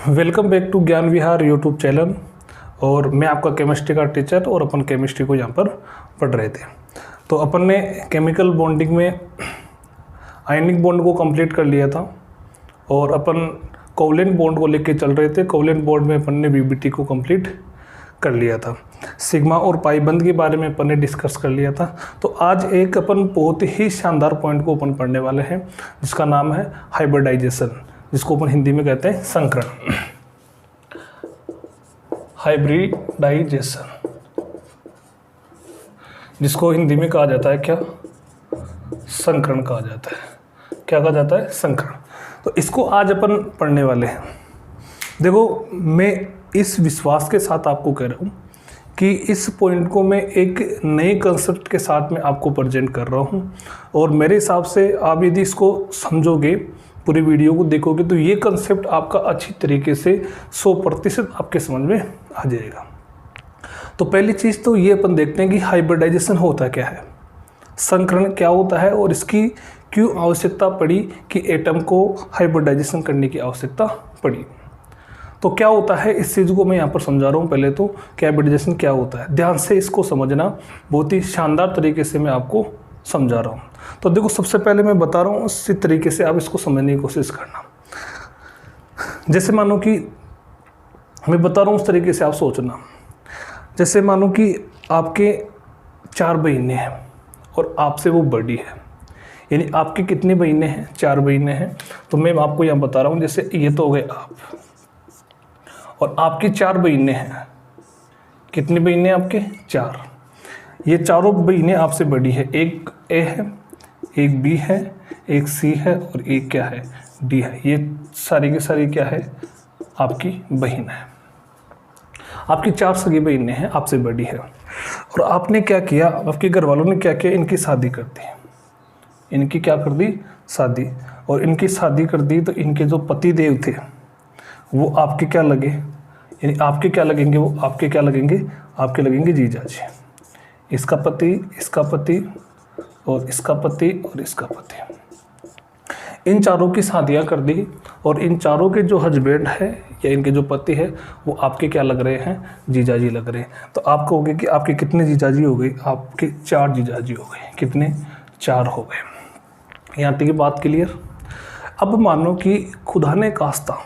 Welcome back to ज्ञान विहार YouTube channel. और मैं आपका केमिस्ट्री का टीचर और अपन केमिस्ट्री को यहाँ पर पढ़ रहे थे। तो अपन ने केमिकल बॉन्डिंग में आयनिक बॉन्ड को कंप्लीट कर लिया था और अपन कोवलेंट बॉन्ड को लेके चल रहे थे। कोवलेंट बॉन्ड में अपन ने वीबीटी को कंप्लीट कर लिया था। सिग्मा और पाई बंध के बारे में अपन ने डिस्कस कर लिया था। तो आज एक अपन बहुत ही शानदार पॉइंट को अपन पढ़ने वाले हैं जिसका नाम है हाइब्रिडाइजेशन, जिसको अपन हिंदी में कहते हैं संकरण। हाइब्रिडाइजेशन, जिसको हिंदी में कहा जाता है क्या? संकरण कहा जाता है। क्या कहा जाता है? संकरण। तो इसको आज अपन पढ़ने वाले हैं। देखो, मैं इस विश्वास के साथ आपको कह रहा हूँ कि इस पॉइंट को मैं एक नए कंसेप्ट के साथ में आपको प्रेजेंट कर रहा हूँ और मेरे हिसाब से आप यदि इसको समझोगे, पूरी वीडियो को देखोगे, तो ये कंसेप्ट आपका अच्छी तरीके से 100% आपके समझ में आ जाएगा। तो पहली चीज़ तो ये अपन देखते हैं कि हाइब्रिडाइजेशन होता क्या है, संकरण क्या होता है और इसकी क्यों आवश्यकता पड़ी कि एटम को हाइब्रिडाइजेशन करने की आवश्यकता पड़ी। तो क्या होता है, इस चीज़ को मैं यहाँ पर समझा रहा हूँ। पहले तो कि हाइब्रिडाइजेशन क्या होता है, ध्यान से इसको समझना, बहुत ही शानदार तरीके से मैं आपको समझा रहा हूँ। तो देखो, सबसे पहले मैं बता रहा हूँ, उसी तरीके से आप इसको समझने की कोशिश करना। जैसे मानो कि मैं बता रहा हूँ, उस तरीके से आप सोचना। जैसे मानो कि आपके 4 बहनें हैं और आपसे वो बड़ी है, यानी आपकी कितनी बहनें हैं? 4 बहनें हैं। तो मैं आपको यहाँ बता रहा हूँ, जैसे ये तो हो गए आप, और आपकी 4 बहनें हैं। कितनी बहनें आपके? 4। ये चारों बहनें आपसे बड़ी है। एक ए है, एक बी है, एक सी है और एक क्या है? डी है। ये सारी की सारी क्या है? आपकी बहन है। आपकी 4 सगी बहनें हैं, आपसे बड़ी है। और आपने क्या किया, आपके घर वालों ने क्या किया? इनकी शादी कर दी। इनकी क्या कर दी? शादी। और इनकी शादी कर दी तो इनके जो पति देव थे वो आपके क्या लगे? यानी आपके क्या लगेंगे? वो आपके क्या लगेंगे? आपके लगेंगे जीजा जी। इसका पति, इसका पति और इसका पति और इसका पति, इन चारों की शादियां कर दी और इन चारों के जो हस्बैंड है या इनके जो पति है वो आपके क्या लग रहे हैं? जीजा जी लग रहे हैं। तो आप कहोगे कि आपके कितने जीजा जी हो गए? आपके 4 जीजा जी हो गए। कितने? 4 हो गए। यहाँ तक की बात क्लियर। अब मानो कि खुदा ने खास्ता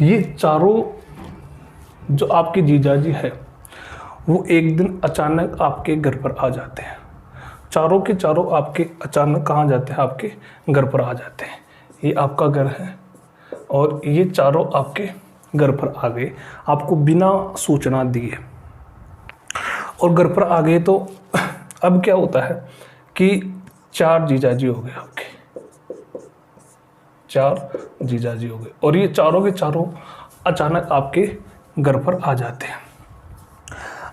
ये चारों जो आपके जीजा जी है वो एक दिन अचानक आपके घर पर आ जाते हैं। चारों के चारों आपके अचानक कहाँ जाते हैं? आपके घर पर आ जाते हैं। ये आपका घर है और ये चारों आपके घर पर आ गए, आपको बिना सूचना दिए, और घर पर आ गए। तो अब क्या होता है कि 4 जीजाजी हो गए आपके, 4 जीजाजी हो गए और ये चारों के चारों अचानक आपके घर पर आ जाते हैं।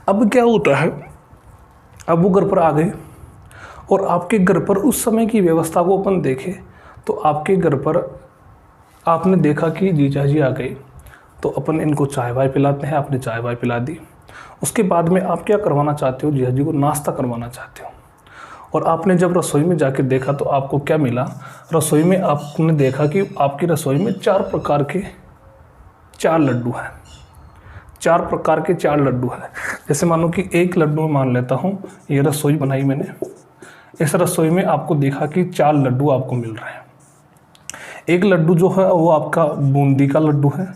अब क्या होता है, अब वो घर पर आ गए और आपके घर पर उस समय की व्यवस्था को अपन देखें तो आपके घर पर आपने देखा कि जीजा जी आ गए तो अपन इनको चाय वाय पिलाते हैं। आपने चाय वाय पिला दी। उसके बाद में आप क्या करवाना चाहते हो? जीजा जी को नाश्ता करवाना चाहते हो। और आपने जब रसोई में जाके देखा तो आपको क्या मिला? रसोई में आपने देखा कि आपकी रसोई में 4 प्रकार के 4 लड्डू हैं। 4 प्रकार के 4 लड्डू हैं। जैसे मानो कि एक लड्डू मान लेता हूँ, ये रसोई बनाई मैंने, इस रसोई में आपको देखा कि 4 लड्डू आपको मिल रहे हैं। एक लड्डू जो है वो आपका बूंदी का लड्डू है,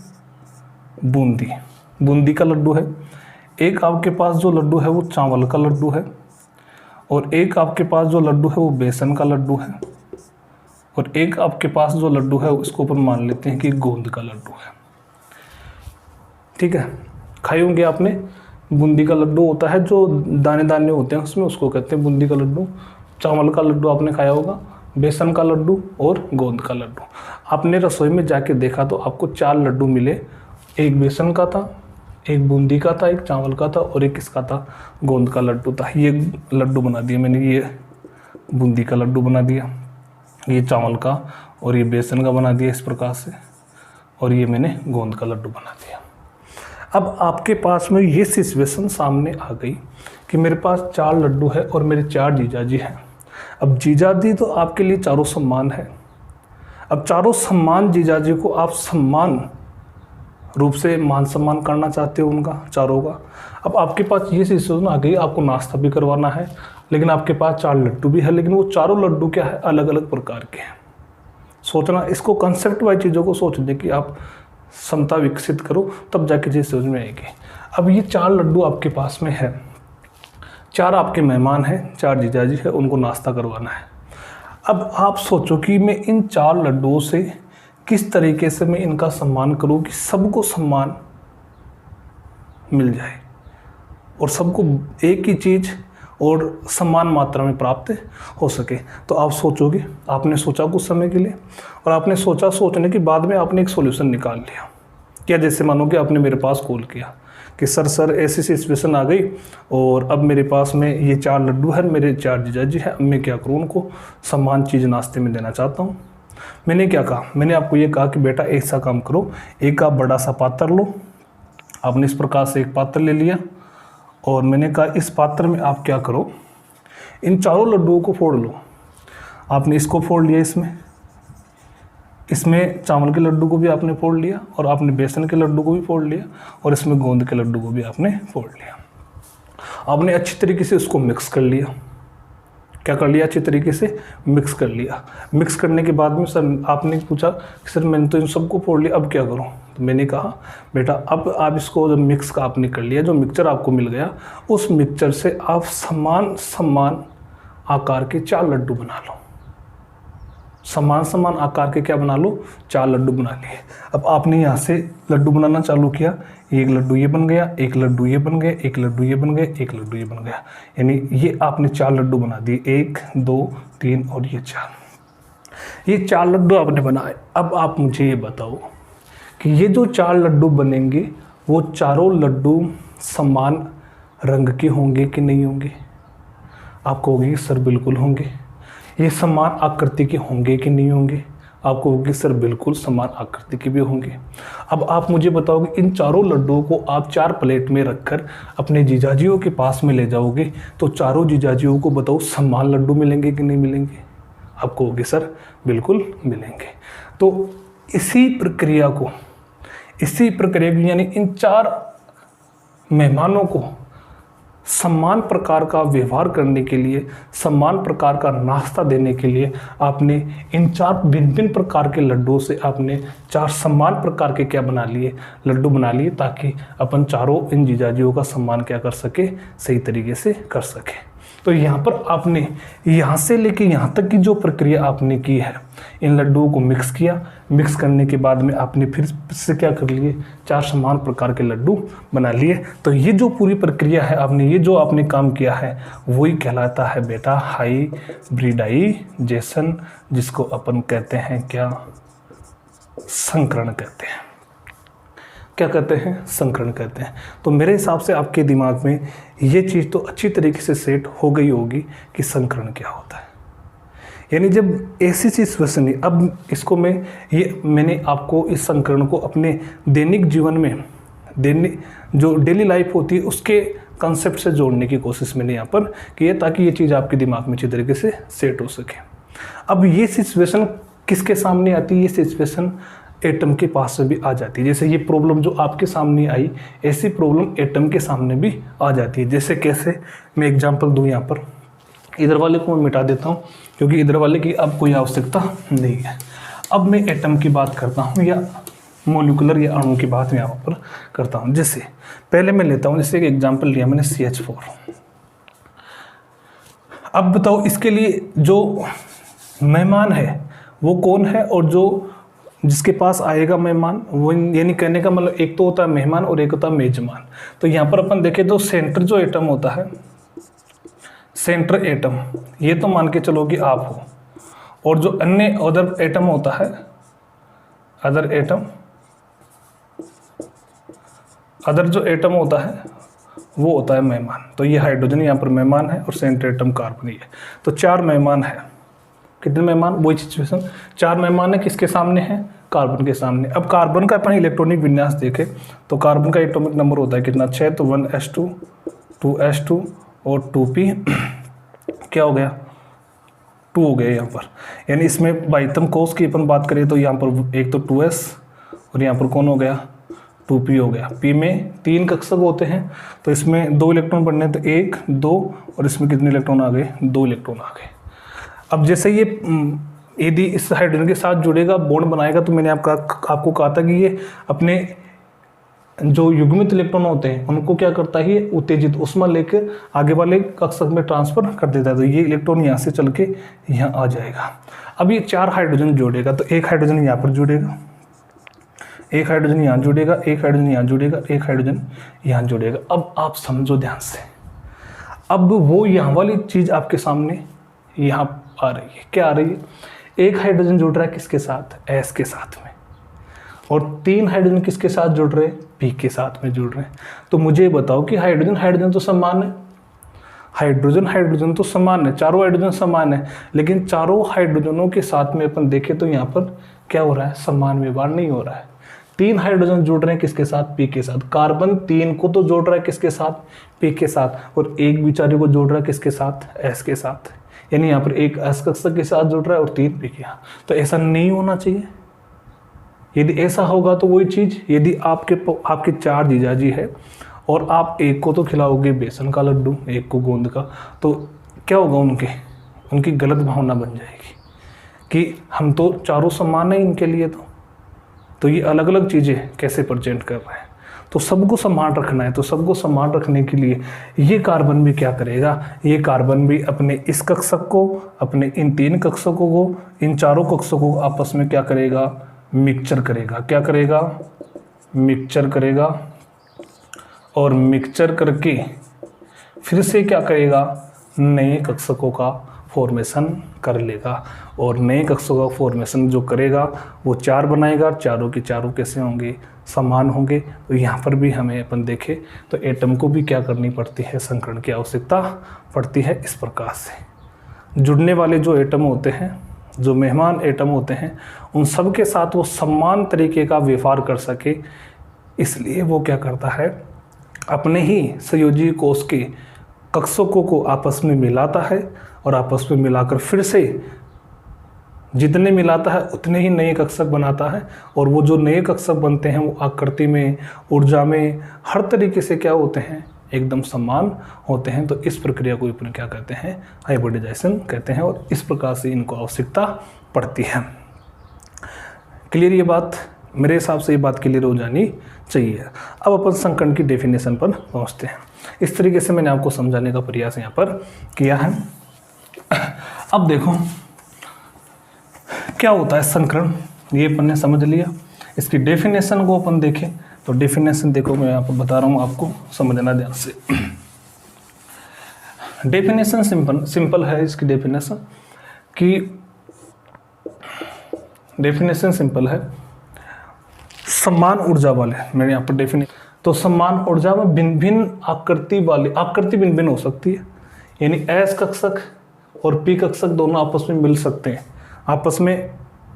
बूंदी का लड्डू है। एक आपके पास जो लड्डू है वो चावल का लड्डू है और एक आपके पास जो लड्डू है वो बेसन का लड्डू है और एक आपके पास जो लड्डू है उसको अपन मान लेते हैं कि गोंद का लड्डू है। ठीक है, खाए होंगे आपने। बूंदी का लड्डू होता है जो दाने दाने होते हैं उसमें, उसको कहते हैं बूंदी का लड्डू। चावल का लड्डू आपने खाया होगा, बेसन का लड्डू और गोंद का लड्डू। आपने रसोई में जाके देखा तो आपको 4 लड्डू मिले। एक बेसन का था, एक बूंदी का था, एक चावल का था और एक किसका था? गोंद का लड्डू था। ये लड्डू बना दिया मैंने, ये बूंदी का लड्डू बना दिया, ये चावल का और ये बेसन का बना दिया इस प्रकार से, और ये मैंने गोंद का लड्डू बना दिया। अब आपके पास में ये सिचुएशन सामने आ गई कि मेरे पास 4 लड्डू है और मेरे 4 जीजाजी हैं। अब जीजाजी तो आपके लिए चारों सम्मान है। अब चारों सम्मान जीजाजी को आप सम्मान रूप से मान सम्मान करना चाहते हो उनका, चारों का। अब आपके पास ये सिचुएशन आ गई, आपको नाश्ता भी करवाना है, लेकिन आपके पास 4 लड्डू भी है, लेकिन वो चारों लड्डू क्या है, अलग अलग प्रकार के हैं। सोचना, इसको कंसेप्ट वाइज चीज़ों को सोचने की आप क्षमता विकसित करो, तब जाके चीज़ समझ में आएगी। अब ये 4 लड्डू आपके पास में है, 4 आपके मेहमान हैं, 4 जीजाजी है, उनको नाश्ता करवाना है। अब आप सोचो कि मैं इन 4 लड्डुओं से किस तरीके से मैं इनका सम्मान करूं कि सबको सम्मान मिल जाए और सबको एक ही चीज़ और समान मात्रा में प्राप्त हो सके। तो आप सोचोगे, आपने सोचा कुछ समय के लिए, और आपने सोचा, सोचने के बाद में आपने एक सॉल्यूशन निकाल लिया। क्या, जैसे मानो कि आपने मेरे पास कॉल किया कि सर ऐसी सिचुएशन आ गई और अब मेरे पास में ये 4 लड्डू है, मेरे 4 जीजाजी हैं, अब मैं क्या करूँ, उनको सम्मान चीज़ नाश्ते में देना चाहता हूँ। मैंने क्या कहा, मैंने आपको ये कहा कि बेटा ऐसा काम करो, एक आप बड़ा सा पात्र लो। आपने इस प्रकार से एक पात्र ले लिया और मैंने कहा इस पात्र में आप क्या करो, इन चारों लड्डुओं को फोड़ लो। आपने इसको फोड़ लिया, इसमें चावल के लड्डू को भी आपने फोड़ लिया, और आपने बेसन के लड्डू को भी फोड़ लिया, और इसमें गोंद के लड्डू को भी आपने फोड़ लिया। आपने अच्छी तरीके से उसको मिक्स कर लिया। क्या कर लिया, अच्छी तरीके से मिक्स कर लिया। मिक्स करने के बाद में सर आपने पूछा कि सर मैंने तो इन सबको फोड़ लिया, अब क्या करूं? तो मैंने कहा बेटा अब आप इसको जब मिक्स का आपने कर लिया, जो मिक्सचर आपको मिल गया, उस मिक्सचर से आप समान आकार के 4 लड्डू बना लो। समान आकार के क्या बना लो, 4 लड्डू बना लिए। अब आपने यहाँ से लड्डू बनाना चालू किया, एक लड्डू ये बन गया, एक लड्डू ये बन गया, एक लड्डू ये बन गया, एक लड्डू ये बन गया, यानी ये आपने 4 लड्डू बना दिए, 1 2 3 और ये 4। ये 4 लड्डू आपने बनाए। अब आप मुझे ये बताओ कि ये जो 4 लड्डू बनेंगे, वो चारों लड्डू समान रंग के होंगे कि नहीं होंगे? आप कहोगे सर बिल्कुल होंगे। ये समान आकृति के होंगे कि नहीं होंगे? आप कहोगे सर बिल्कुल समान आकृति के भी होंगे। अब आप मुझे बताओगे इन चारों लड्डुओं को आप 4 प्लेट में रखकर अपने जीजाजियों के पास में ले जाओगे, तो चारों जीजाजियों को बताओ समान लड्डू मिलेंगे कि नहीं मिलेंगे? आप कहोगे सर बिल्कुल मिलेंगे। तो इसी प्रक्रिया को यानी इन 4 मेहमानों को समान प्रकार का व्यवहार करने के लिए, समान प्रकार का नाश्ता देने के लिए आपने इन 4 भिन्न प्रकार के लड्डुओं से आपने 4 समान प्रकार के क्या बना लिए, लड्डू बना लिए, ताकि अपन चारों इन जीजाजियों का सम्मान क्या कर सके, सही तरीके से कर सके। तो यहाँ पर आपने यहाँ से लेके यहाँ तक की जो प्रक्रिया आपने की है, इन लड्डुओं को मिक्स किया, मिक्स करने के बाद में आपने फिर से क्या कर लिए, 4 समान प्रकार के लड्डू बना लिए। तो ये जो पूरी प्रक्रिया है, ये जो आपने काम किया है, वही कहलाता है बेटा हाइब्रिडाइजेशन, जिसको अपन कहते हैं क्या, संकरण कहते हैं। क्या कहते हैं, संकरण कहते हैं। तो मेरे हिसाब से आपके दिमाग में ये चीज़ तो अच्छी तरीके से सेट हो गई होगी कि संकरण क्या होता है। यानी जब ऐसी सिचुएशन, अब इसको मैंने आपको इस संकरण को अपने दैनिक जीवन में, जो डेली लाइफ होती है उसके कंसेप्ट से जोड़ने की कोशिश मैंने यहाँ पर की है, ताकि ये चीज़ आपके दिमाग में अच्छी तरीके से सेट हो सके। अब ये सिचुएशन किसके सामने आती है? ये सिचुएशन एटम के पास से भी आ जाती है। जैसे ये प्रॉब्लम जो आपके सामने आई, ऐसी प्रॉब्लम एटम के सामने भी आ जाती है। जैसे कैसे, मैं एग्जांपल दूं, यहाँ पर इधर वाले को मैं मिटा देता हूँ, क्योंकि इधर वाले की अब कोई आवश्यकता नहीं है। अब मैं एटम की बात करता हूँ, या मोलिकुलर या अणु की बात मैं यहाँ पर करता हूँ। जैसे पहले मैं लेता हूँ, जैसे एक एग्जाम्पल लिया मैंने CH4। अब बताओ इसके लिए जो मेहमान है वो कौन है, और जिसके पास आएगा मेहमान, वो यानी कहने का मतलब एक तो होता है मेहमान और एक होता है मेजबान। तो यहाँ पर अपन देखें तो सेंटर जो एटम होता है, सेंटर एटम, ये तो मान के चलो कि आप हो, और जो अन्य अदर एटम होता है, अदर जो एटम होता है वो होता है मेहमान। तो ये हाइड्रोजन यहाँ पर मेहमान है और सेंटर एटम कार्बन ही है। तो 4 मेहमान है। कितने मेहमान? वही सिचुएशन, 4 मेहमान है, किसके सामने है? कार्बन के सामने। अब कार्बन का अपन इलेक्ट्रॉनिक विन्यास देखें तो कार्बन का एटॉमिक नंबर होता है कितना? 6। तो 1s2 2s2 और 2p क्या हो गया? 2 हो गया यहाँ पर। यानी इसमें बाइतम कोष की अपन बात करें तो यहाँ पर एक तो 2s और यहाँ पर कौन हो गया? 2p हो गया। p में 3 कक्षक होते हैं तो इसमें 2 इलेक्ट्रॉन बढ़ने, तो 1 2 और इसमें कितने इलेक्ट्रॉन आ गए, 2 इलेक्ट्रॉन आ गए। अब जैसे ये यदि इस हाइड्रोजन के साथ जुड़ेगा, बॉन्ड बनाएगा, तो मैंने आपको कहा था कि ये अपने जो युग्मित इलेक्ट्रॉन होते हैं उनको क्या करता है, ये उत्तेजित ऊष्मा लेकर आगे वाले कक्षक में ट्रांसफर कर देता है। तो ये इलेक्ट्रॉन यहाँ से चल के यहाँ आ जाएगा। अब ये 4 हाइड्रोजन जोड़ेगा, तो एक हाइड्रोजन यहाँ पर जुड़ेगा, एक हाइड्रोजन यहाँ जुड़ेगा, एक हाइड्रोजन यहाँ जुड़ेगा, एक हाइड्रोजन यहाँ जुड़ेगा। अब आप समझो ध्यान से, अब वो यहाँ वाली चीज़ आपके सामने यहाँ आ रही है। क्या आ रही है, एक हाइड्रोजन जुड़ रहा है किसके साथ, S के साथ में, और 3 हाइड्रोजन किसके साथ जुड़ रहे हैं, P के साथ में जुड़ रहे हैं। तो मुझे बताओ कि हाइड्रोजन हाइड्रोजन तो समान है, हाइड्रोजन हाइड्रोजन तो समान है, चारों हाइड्रोजन समान है, लेकिन चारों हाइड्रोजनों के साथ में अपन देखें तो यहाँ पर क्या हो रहा है, समान व्यवहार नहीं हो रहा है। 3 हाइड्रोजन जुड़ रहे हैं किसके साथ, P के साथ। कार्बन 3 को तो जोड़ रहा है किसके साथ, P के साथ, और एक बेचारे को जोड़ रहा है किसके साथ, S के साथ। यानी यहाँ पर एक S कक्षक के साथ जुड़ रहा है और 3 P के साथ। तो ऐसा नहीं होना चाहिए। यदि ऐसा होगा तो वही चीज़, यदि आपके 4 जीजाजी है और आप एक को तो खिलाओगे बेसन का लड्डू, एक को गोंद का, तो क्या होगा, उनकी गलत भावना बन जाएगी कि हम तो चारों समान है इनके लिए, तो ये अलग अलग चीज़ें कैसे प्रेजेंट कर रहे हैं। तो सबको समान रखना है, तो सबको समान रखने के लिए ये कार्बन भी क्या करेगा, ये कार्बन भी अपने इस कक्षक को, अपने इन 3 कक्षकों को, इन चारों कक्षकों को आपस में क्या करेगा, मिक्सचर करेगा। क्या करेगा, मिक्सचर करेगा, और मिक्सचर करके फिर से क्या करेगा, नए कक्षकों का फॉर्मेशन कर लेगा। और नए कक्षकों का फॉर्मेशन जो करेगा वो 4 बनाएगा, चारों के चारों कैसे होंगे, समान होंगे। तो यहाँ पर भी हमें अपन देखें तो एटम को भी क्या करनी पड़ती है, संकरण की आवश्यकता पड़ती है। इस प्रकार से जुड़ने वाले जो एटम होते हैं, जो मेहमान एटम होते हैं, उन सब के साथ वो समान तरीके का व्यवहार कर सके, इसलिए वो क्या करता है, अपने ही संयोजी कोष के कक्षकों को आपस में मिलाता है, और आपस में मिलाकर फिर से जितने मिलाता है उतने ही नए कक्षक बनाता है। और वो जो नए कक्षक बनते हैं वो आकृति में, ऊर्जा में, हर तरीके से क्या होते हैं, एकदम समान होते हैं। तो इस प्रक्रिया को अपन क्या कहते हैं, हाइब्रिडाइजेशन कहते हैं, और इस प्रकार से इनको आवश्यकता पड़ती है। क्लियर ये बात, मेरे हिसाब से ये बात क्लियर हो जानी चाहिए। अब अपन संकरण की डेफिनेशन पर पहुंचते हैं। इस तरीके से मैंने आपको समझाने का प्रयास यहाँ पर किया है। अब देखो क्या होता है संकरण, ये अपन ने समझ लिया। इसकी डेफिनेशन को अपन देखें तो डेफिनेशन देखो, मैं यहाँ पर बता रहा हूँ, आपको समझना ध्यान से। डेफिनेशन सिंपल है इसकी डेफिनेशन सिंपल है। समान ऊर्जा वाले, मैंने यहाँ पर डेफिनेशन, तो समान ऊर्जा में भिन्न भिन्न आकृति वाले, आकृति भिन्न भिन्न हो सकती है, यानी S कक्षक और P कक्षक दोनों आपस में मिल सकते हैं, आपस में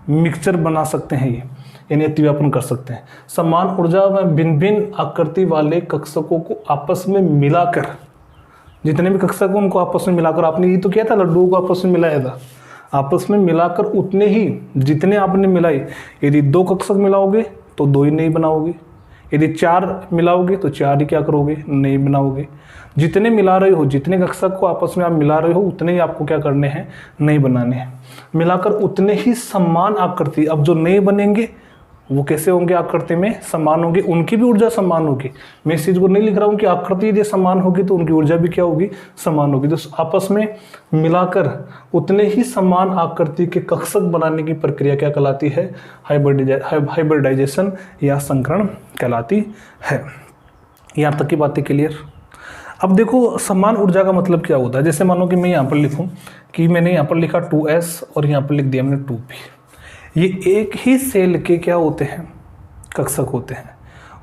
मिक्सचर बना सकते हैं, ये यानी अतिव्यापन कर सकते हैं। समान ऊर्जा में भिन्न भिन्न आकृति वाले कक्षकों को आपस में मिलाकर, जितने भी कक्षक हैं उनको आपस में मिलाकर, आपने ये तो किया था, लड्डुओं को आपस में मिलाया था, आपस में मिलाकर उतने ही जितने आपने मिलाए, यदि 2 कक्षक मिलाओगे तो 2 ही नहीं बनाओगे, यदि 4 मिलाओगे तो 4 ही क्या करोगे, नहीं बनाओगे। जितने मिला रहे हो, जितने कक्षक को आपस में आप मिला रहे हो, उतने ही आपको क्या करने हैं, नहीं बनाने हैं। मिलाकर उतने ही समान आकृति, अब जो नए बनेंगे वो कैसे होंगे, आकृति में समान होंगे, उनकी भी ऊर्जा समान होगी। मैं इस चीज़ को नहीं लिख रहा हूँ कि आकृति यदि समान होगी तो उनकी ऊर्जा भी क्या होगी, समान होगी। तो आपस में मिलाकर उतने ही समान आकृति के कक्षक बनाने की प्रक्रिया क्या कहलाती है, हाइब्रिडाइजेशन या संकरण कहलाती है। यहाँ तक की बातें क्लियर। अब देखो समान ऊर्जा का मतलब क्या होता है। जैसे मानो कि मैं यहाँ पर लिखूँ कि मैंने यहाँ पर लिखा 2s और यहाँ पर लिख दिया मैंने 2p, ये एक ही सेल के क्या होते हैं, कक्षक होते हैं,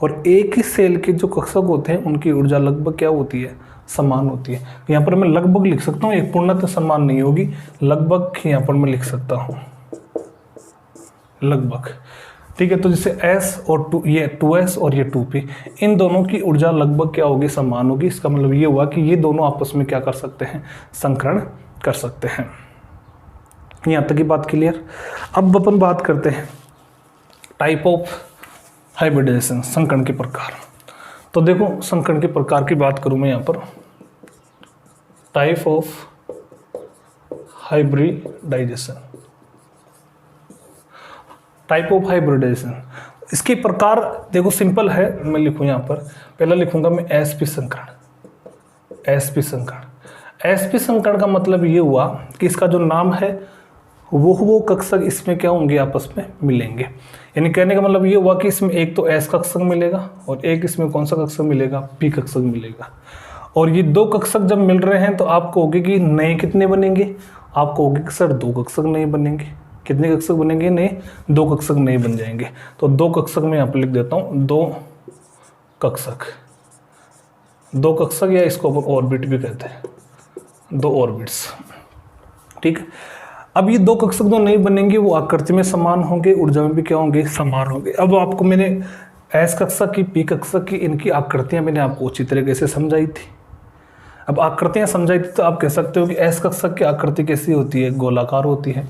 और एक ही सेल के जो कक्षक होते हैं उनकी ऊर्जा लगभग क्या होती है, समान होती है। यहाँ पर मैं लगभग लिख सकता हूँ, एक पूर्णतः समान नहीं होगी, लगभग यहाँ पर मैं लिख सकता हूँ लगभग, ठीक है। तो जैसे S और ये 2s और ये 2p, इन दोनों की ऊर्जा लगभग क्या होगी, समान होगी। इसका मतलब ये हुआ कि ये दोनों आपस में क्या कर सकते हैं, संकरण कर सकते हैं। यहाँ तक की बात क्लियर। अब अपन बात करते हैं टाइप ऑफ हाइब्रिडाइजेशन, संकरण के प्रकार। तो देखो संकरण के प्रकार की बात करूं मैं यहाँ पर, type of hybridization, type of hybridization, इसके प्रकार देखो सिंपल है। मैं लिखूं यहाँ पर, पहला लिखूंगा मैं एसपी संकरण। एसपी संकरण, एसपी संकरण का मतलब ये हुआ कि इसका जो नाम है वो कक्षक इसमें क्या होंगे, आपस में मिलेंगे। यानी कहने का मतलब ये हुआ कि इसमें एक तो एस कक्षक मिलेगा और एक इसमें कौन सा कक्षक मिलेगा, पी कक्षक मिलेगा। और ये दो कक्षक जब मिल रहे हैं तो आप कहोगे कि नए कितने बनेंगे, आप कहोगे कि सर दो कक्षक नए बनेंगे। कितने कक्षक बनेंगे, नए दो कक्षक नए बन जाएंगे। तो दो कक्षक मैं यहाँ पर लिख देता हूँ, दो कक्षक, दो कक्षक, या इसको अपन ऑर्बिट भी कहते हैं, दो ऑर्बिट्स। ठीक है, अब ये दो कक्षक जो नहीं बनेंगे वो आकृति में समान होंगे, ऊर्जा में भी क्या होंगे, समान होंगे। अब आपको मैंने एस कक्षक की, पी कक्षक की, इनकी आकृतियां मैंने आपको अच्छी तरीके से समझाई थी। अब आकृतियां समझाई थी तो आप कह सकते हो कि एस कक्षक की आकृति कैसी होती है, गोलाकार होती है।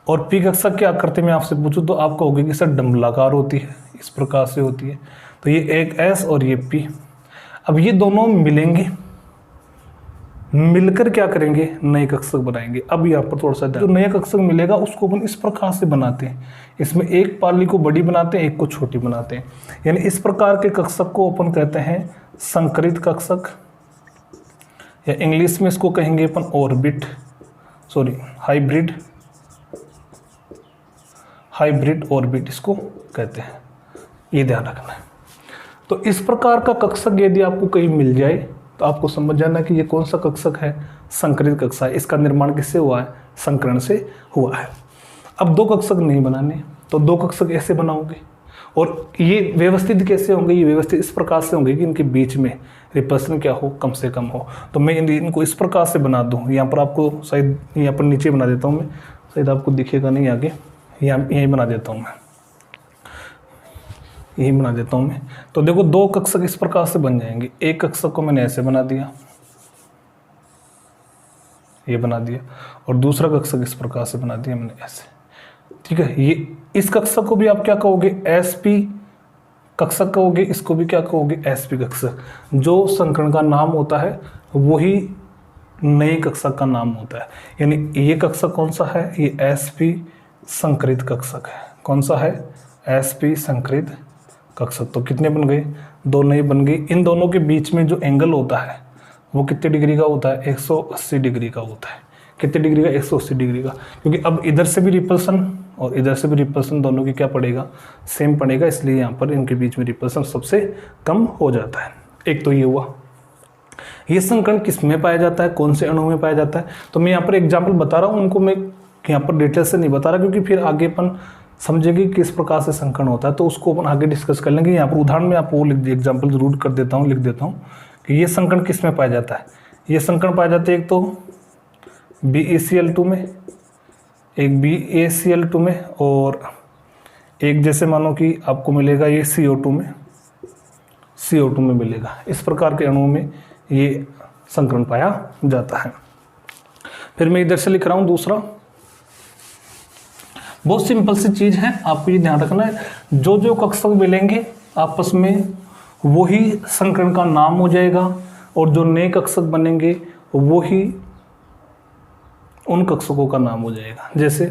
और पी कक्षक की आकृति में आपसे पूछूं तो आप कहोगे कि सर डंबलाकार होती है, इस प्रकार से होती है। तो ये एक एस और ये पी, अब ये दोनों मिलेंगे, मिलकर क्या करेंगे, नए कक्षक बनाएंगे। अब यहाँ पर थोड़ा सा जो नया कक्षक मिलेगा उसको अपन इस प्रकार से बनाते हैं, इसमें एक पाली को बड़ी बनाते हैं, एक को छोटी बनाते हैं। यानी इस प्रकार के कक्षक को अपन कहते हैं संकरित कक्षक, या इंग्लिश में इसको कहेंगे अपन orbit, sorry hybrid, hybrid orbit इसको कहते हैं, ये ध्यान रखना है। तो इस प्रकार का कक्षक यदि आपको कहीं मिल जाए तो आपको समझ जाना कि ये कौन सा कक्षक है, संकरित कक्षक है। इसका निर्माण किससे हुआ है, संकरण से हुआ है। अब दो कक्षक नहीं बनाने, तो दो कक्षक ऐसे बनाओगे, और ये व्यवस्थित कैसे होंगे, ये व्यवस्थित इस प्रकार से होंगे कि इनके बीच में रिपल्सन क्या हो, कम से कम हो। तो मैं इनको इस प्रकार से बना दूँ, यहाँ पर आपको शायद यहाँ पर नीचे बना देता हूँ मैं, शायद आपको दिखेगा नहीं आगे, यहीं बना देता हूँ मैं, यही बना देता हूँ मैं। तो देखो दो कक्षक इस प्रकार से बन जाएंगे। एक कक्षक को मैंने ऐसे बना दिया, ये बना दिया, और दूसरा कक्षक इस प्रकार से बना दिया मैंने ऐसे। ठीक है, ये इस कक्षक को भी आप क्या कहोगे, एसपी कक्षक कहोगे, इसको भी क्या कहोगे, एसपी कक्षक। जो संकरण का नाम होता है वही नए कक्षक का नाम होता है। यानी ये कक्षक कौन सा है, ये एसपी संकरित कक्षक है। कौन सा है, एसपी संकरित कक्षक। तो कितने बन गए, दो नए बन गए। इन दोनों के बीच में जो एंगल होता है वो कितने डिग्री का होता है, 180 डिग्री का होता है। कितने डिग्री का, 180 डिग्री का, क्योंकि अब इधर से भी रिपल्सन और इधर से भी रिपल्सन दोनों की क्या पड़ेगा, सेम पड़ेगा, इसलिए यहाँ पर इनके बीच में रिपल्सन सबसे कम हो जाता है। एक तो ये हुआ। ये संकरण किस में पाया जाता है, कौन से अणु में पाया जाता है, तो मैं यहाँ पर एग्जाम्पल बता रहा हूँ, उनको मैं यहाँ पर डिटेल से नहीं बता रहा, क्योंकि फिर आगे अपन समझेंगे किस प्रकार से संकरण होता है, तो उसको अपन आगे डिस्कस कर लेंगे। यहाँ पर उदाहरण में आपको एग्जाम्पल जरूर कर देता हूँ, लिख देता हूँ कि ये संकरण किस में पाया जाता है। ये संकरण पाया जाता है एक तो BeCl2 में, एक BaCl2 में, और एक जैसे मानो कि आपको मिलेगा ये CO2 में, CO2 में मिलेगा। इस प्रकार के अणुओं में ये संकरण पाया जाता है। फिर मैं इधर से लिख रहा हूँ दूसरा, बहुत सिंपल सी चीज़ है, आपको ये ध्यान रखना है, जो जो कक्षक मिलेंगे आपस में वही संकरण का नाम हो जाएगा, और जो नए कक्षक बनेंगे वही उन कक्षकों का नाम हो जाएगा। जैसे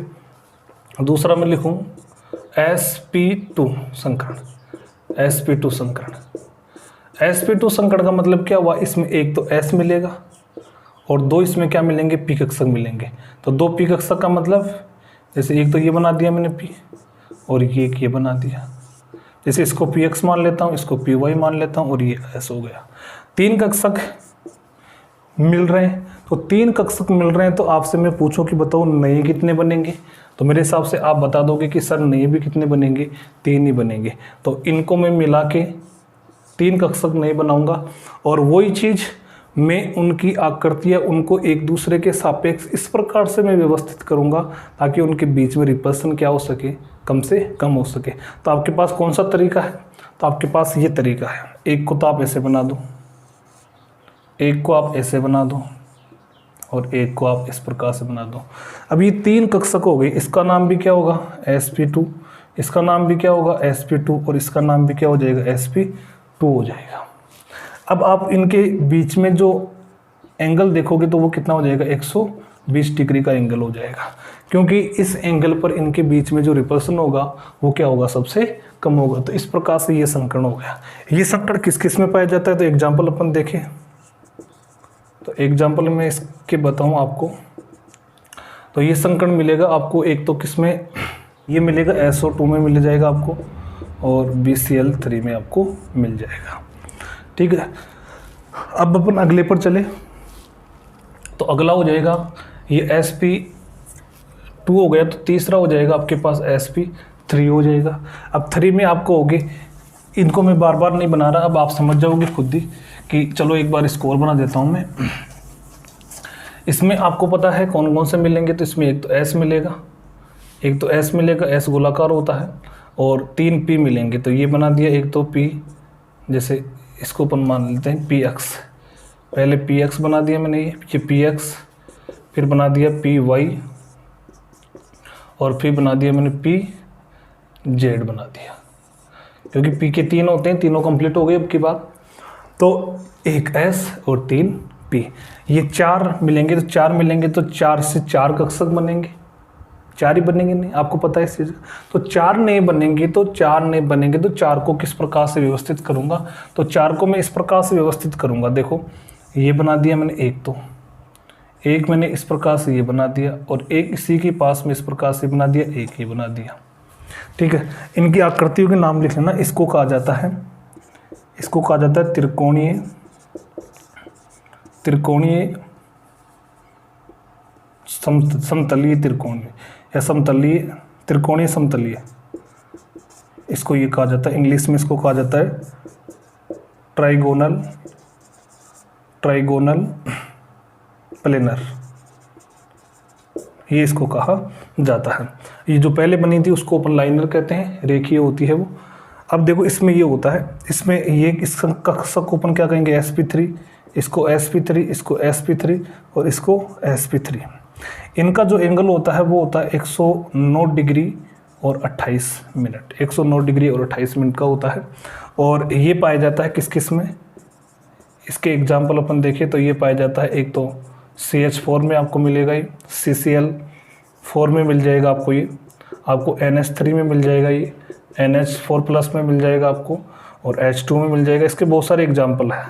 दूसरा मैं लिखूं sp2 संकरण, sp2 संकरण। sp2 संकरण का मतलब क्या हुआ, इसमें एक तो s मिलेगा और दो इसमें क्या मिलेंगे, p कक्षक मिलेंगे। तो दो p कक्षक का मतलब, जैसे एक तो ये बना दिया मैंने p, और ये बना दिया। जैसे इसको px मान लेता हूँ, इसको py मान लेता हूँ, और ये s हो गया। तीन कक्षक मिल रहे हैं, तो तीन कक्षक मिल रहे हैं, तो आपसे मैं पूछूं कि बताओ नए कितने बनेंगे, तो मेरे हिसाब से आप बता दोगे कि सर नए भी कितने बनेंगे, तीन ही बनेंगे। तो इनको मैं मिला के तीन कक्षक नए बनाऊंगा, और वही चीज़ मैं उनकी आकृतियाँ उनको एक दूसरे के सापेक्ष इस प्रकार से मैं व्यवस्थित करूंगा ताकि उनके बीच में रिपल्सन क्या हो सके, कम से कम हो सके। तो आपके पास कौन सा तरीका है, तो आपके पास ये तरीका है। एक को तो आप ऐसे बना दो, एक को आप ऐसे बना दो, और एक को आप इस प्रकार से बना दो। अब ये तीन कक्षक हो गए, इसका नाम भी क्या होगा, sp2, इसका नाम भी क्या होगा sp2 और इसका नाम भी क्या हो जाएगा sp2 हो जाएगा। अब आप इनके बीच में जो एंगल देखोगे तो वो कितना हो जाएगा 120 डिग्री का एंगल हो जाएगा, क्योंकि इस एंगल पर इनके बीच में जो रिपल्सन होगा वो क्या होगा सबसे कम होगा। तो इस प्रकार से ये संकर्ण हो गया। ये संकर्ण किस किस में पाया जाता है तो एग्जाम्पल अपन देखें। तो एग्जाम्पल में इसके बताऊं आपको, तो ये संकर्ण मिलेगा आपको एक तो किस में, ये मिलेगा SO2 में मिल जाएगा आपको और BCl3 में आपको मिल जाएगा। ठीक है, अब अपन अगले पर चले तो अगला हो जाएगा ये sp2 हो गया, तो तीसरा हो जाएगा आपके पास sp3 हो जाएगा। अब 3 में आपको होगे, इनको मैं बार बार नहीं बना रहा, अब आप समझ जाओगे खुद ही कि चलो एक बार इसको और बना देता हूँ मैं। इसमें आपको पता है कौन कौन से मिलेंगे, तो इसमें एक तो S मिलेगा, एक तो S मिलेगा, S गोलाकार होता है, और 3 P मिलेंगे। तो ये बना दिया एक तो P, जैसे इसको अपन मान लेते हैं PX, पहले PX बना दिया मैंने, ये PX, फिर बना दिया PY और फिर बना दिया मैंने PZ बना दिया, क्योंकि P के 3 होते हैं, तीनों कंप्लीट हो गए अब की बात। तो एक S और 3 P, ये 4 मिलेंगे, तो 4 मिलेंगे तो 4 से 4 कक्षक बनेंगे, 4 ही बनेंगे नहीं, आपको पता है इस चीज़। तो 4 नहीं बनेंगे तो 4 को किस प्रकार से व्यवस्थित करूँगा, तो 4 को मैं इस प्रकार से व्यवस्थित करूँगा। देखो ये बना दिया मैंने एक, तो एक मैंने इस प्रकार से ये बना दिया, और एक इसी के पास में इस प्रकार से बना दिया, एक ये बना दिया। ठीक है, इनकी आकृतियों के नाम लिख लेना। इसको कहा जाता है त्रिकोणीय समतलीय त्रिकोणीय या त्रिकोणीय समतलीय, इसको ये कहा जाता है। इंग्लिश में इसको कहा जाता है ट्राइगोनल प्लेनर, ये इसको कहा जाता है। ये जो पहले बनी थी उसको अपन लाइनर कहते हैं, रेखीय होती है वो। अब देखो इसमें ये होता है, इसमें ये इस कक्षक को अपन क्या कहेंगे sp3, इसको sp3, इसको sp3 और इसको sp3। इनका जो एंगल होता है वो होता है 109 डिग्री और 28 मिनट, 109 डिग्री और 28 मिनट का होता है। और ये पाया जाता है किस किस में, इसके एग्जाम्पल अपन देखें तो ये पाया जाता है एक तो CH4 में आपको मिलेगा, ये CCl4 में मिल जाएगा आपको, ये आपको NH3 में मिल जाएगा, ये NH4+ में मिल जाएगा आपको, और H2 में मिल जाएगा। इसके बहुत सारे एग्जाम्पल हैं,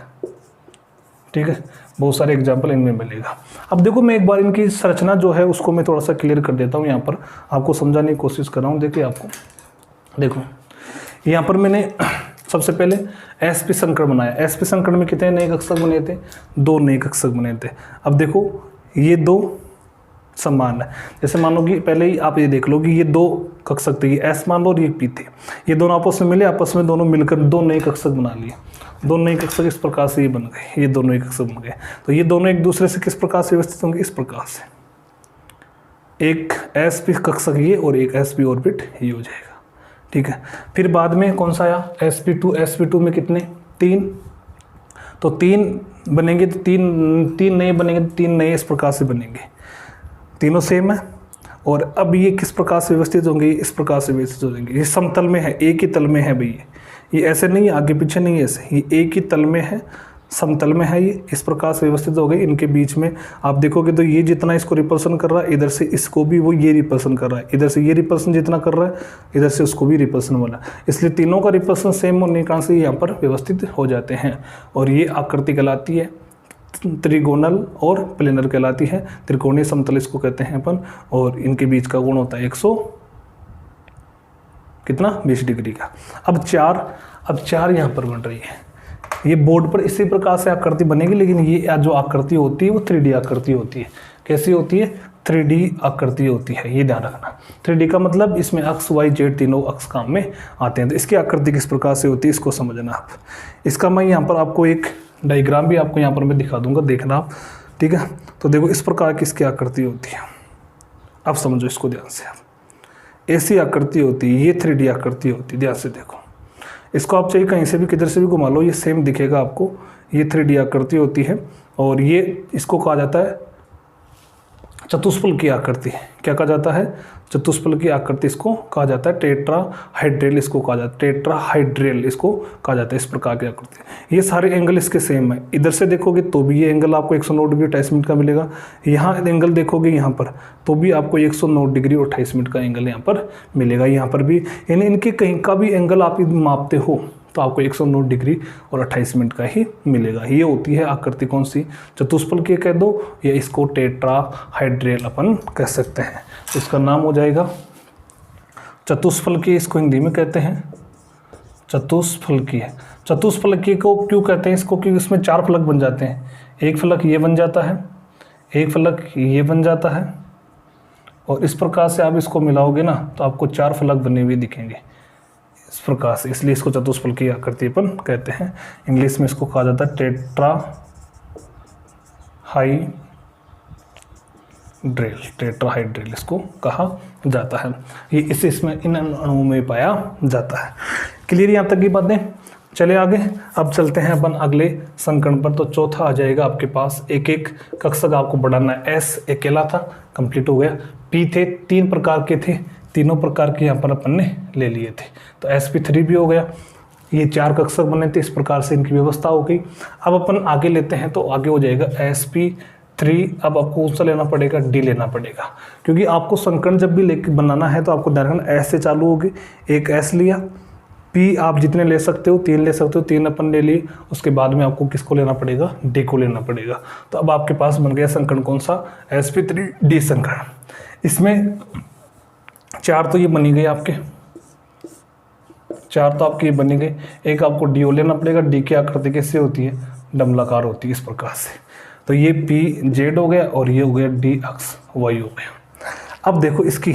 ठीक है, बहुत सारे एग्जाम्पल इनमें मिलेगा। अब देखो मैं एक बार इनकी संरचना जो है उसको मैं थोड़ा सा क्लियर कर देता हूँ, यहाँ पर आपको समझाने की कोशिश कर रहा हूँ। देखिए आपको, देखो यहाँ पर मैंने सबसे पहले sp संकर्ण बनाया। sp संकर्ण में कितने नए कक्षक बने थे, 2 नए कक्षक बने थे। अब देखो ये 2 समान है, जैसे मान लो कि पहले ही आप ये देख लो कि ये 2 कक्षक थे, ये S मान लो और ये P थे, ये दोनों आपस में मिले, आपस में दोनों मिलकर 2 नए कक्षक बना लिए। 2 नए कक्षक इस प्रकार से ये बन गए, ये 2 नए कक्षक बन गए। तो ये दोनों एक दूसरे से किस प्रकार से व्यवस्थित होंगे, इस प्रकार से, एक sp कक्षक ये और एक sp ऑर्बिट ये हो जाएगा। ठीक है, फिर बाद में कौन सा आया sp2 में कितने 3, तो 3 बनेंगे, तो 3 नए बनेंगे, तो 3 नए इस प्रकार से बनेंगे, तीनों सेम है। और अब ये किस प्रकार से व्यवस्थित होंगे, इस प्रकार से व्यवस्थित हो जाएंगे। ये समतल में है, एक ही तल में है भैया, ये ऐसे नहीं है आगे पीछे नहीं है, ऐसे ये एक ही तल में है, समतल में है, ये इस प्रकार से व्यवस्थित हो गए। इनके बीच में आप देखोगे तो ये जितना इसको रिपल्सन कर रहा है, इधर से इसको भी वो ये रिपल्सन कर रहा है, इधर से ये रिपल्सन जितना कर रहा है, इधर से उसको भी रिपल्सन वाला, इसलिए तीनों का रिपल्सन सेम होने के कारण से यहाँ पर व्यवस्थित हो जाते हैं। और ये आकृति कहलाती है त्रिगोनल और प्लेनर कहलाती है, त्रिकोणीय समतल इसको कहते हैं अपन। और इनके बीच का कोण होता है 120 डिग्री का। अब 4 यहाँ पर बन रही है, ये बोर्ड पर इसी प्रकार से आकृति बनेगी, लेकिन ये जो आकृति होती है वो 3D आकृति होती है। कैसी होती है, 3D आकृति होती है, ये ध्यान रखना। 3D का मतलब इसमें अक्ष y z तीनों अक्ष काम में आते हैं। तो इसकी आकृति किस प्रकार से होती है इसको समझना आप। इसका मैं यहाँ पर आपको एक डायग्राम भी आपको यहाँ पर मैं दिखा दूंगा, देखना आप, ठीक है। तो देखो इस प्रकार की इसकी आकृति होती है, आप समझो इसको ध्यान से। आप ऐसी आकृति होती है, ये 3D आकृति होती है, ध्यान से देखो। इसको आप चाहिए कहीं से भी किधर से भी घुमा लो, ये सेम दिखेगा आपको, ये 3D आकृति होती है। और ये इसको कहा जाता है चतुष्फल की आकृति, क्या कहा जाता है, चतुष्फल की आकृति इसको कहा जाता है टेट्राहाइड्रल, इसको कहा जाता है टेट्राहाइड्रल, इसको कहा जाता है इस प्रकार की आकृति। ये सारे एंगल इसके सेम है, इधर से देखोगे तो भी ये एंगल आपको 109 डिग्री 28 मिनट का मिलेगा, यहाँ एंगल देखोगे यहाँ पर तो भी आपको 109 डिग्री और 28 मिनट का एंगल यहाँ पर मिलेगा। यहाँ पर भी यानी इनके कहीं का भी एंगल आप मापते हो तो आपको 109 डिग्री और 28 मिनट का ही मिलेगा। ये होती है आकृति कौन सी, चतुष्फल की कह दो या इसको टेट्राहाइड्रल अपन कह सकते हैं। तो इसका नाम हो जाएगा चतुष्फल की, इसको हिंदी में कहते हैं चतुष्फल की है। चतुष्फल की को क्यों कहते हैं इसको, क्योंकि इसमें 4 फलक बन जाते हैं, एक फलक ये बन जाता है, एक फलक ये बन जाता है और इस प्रकार से आप इसको मिलाओगे ना तो आपको 4 फलक बने हुए दिखेंगे इस प्रकार से, इसलिए इसको चतुष्फल की आकृति अपन कहते हैं। इंग्लिश में इसको कहा जाता है टेट्राहाइड्रल इसको कहा जाता है। ये इसमें इन अणुओं में पाया जाता है। क्लियर यहाँ तक की बातें, चले आगे। अब चलते हैं अपन अगले संकरण पर। तो चौथा आ जाएगा आपके पास, एक एक कक्षक आपको बढ़ाना है। एस अकेला था, कंप्लीट हो गया। पी थे, 3 प्रकार के थे, तीनों प्रकार के यहाँ पर अपन ने ले लिए थे। तो sp3 भी हो गया। ये 4 कक्षक बने थे, इस प्रकार से इनकी व्यवस्था हो गई। अब अपन आगे लेते हैं तो आगे हो जाएगा sp3। अब आपको कौन सा लेना पड़ेगा, डी लेना पड़ेगा, क्योंकि आपको संकरण जब भी लेके बनाना है तो आपको ध्यान रखना एस से चालू होगी। एक एस लिया, पी आप जितने ले सकते हो 3 ले सकते हो, 3 अपन ले लिए। उसके बाद में आपको किसको लेना पड़ेगा, डी को लेना पड़ेगा। तो अब आपके पास बन गया संकरण कौन सा, sp3d संकरण। इसमें 4 तो ये बनी गई आपके, 4 तो आपके ये बनी गई। एक आपको डी लेना पड़ेगा। डी की आकृति कैसे होती है, डमलाकार होती है इस प्रकार से। तो ये पी जेड हो गया और ये हो गया डी एक्स वाई हो गया। अब देखो इसकी,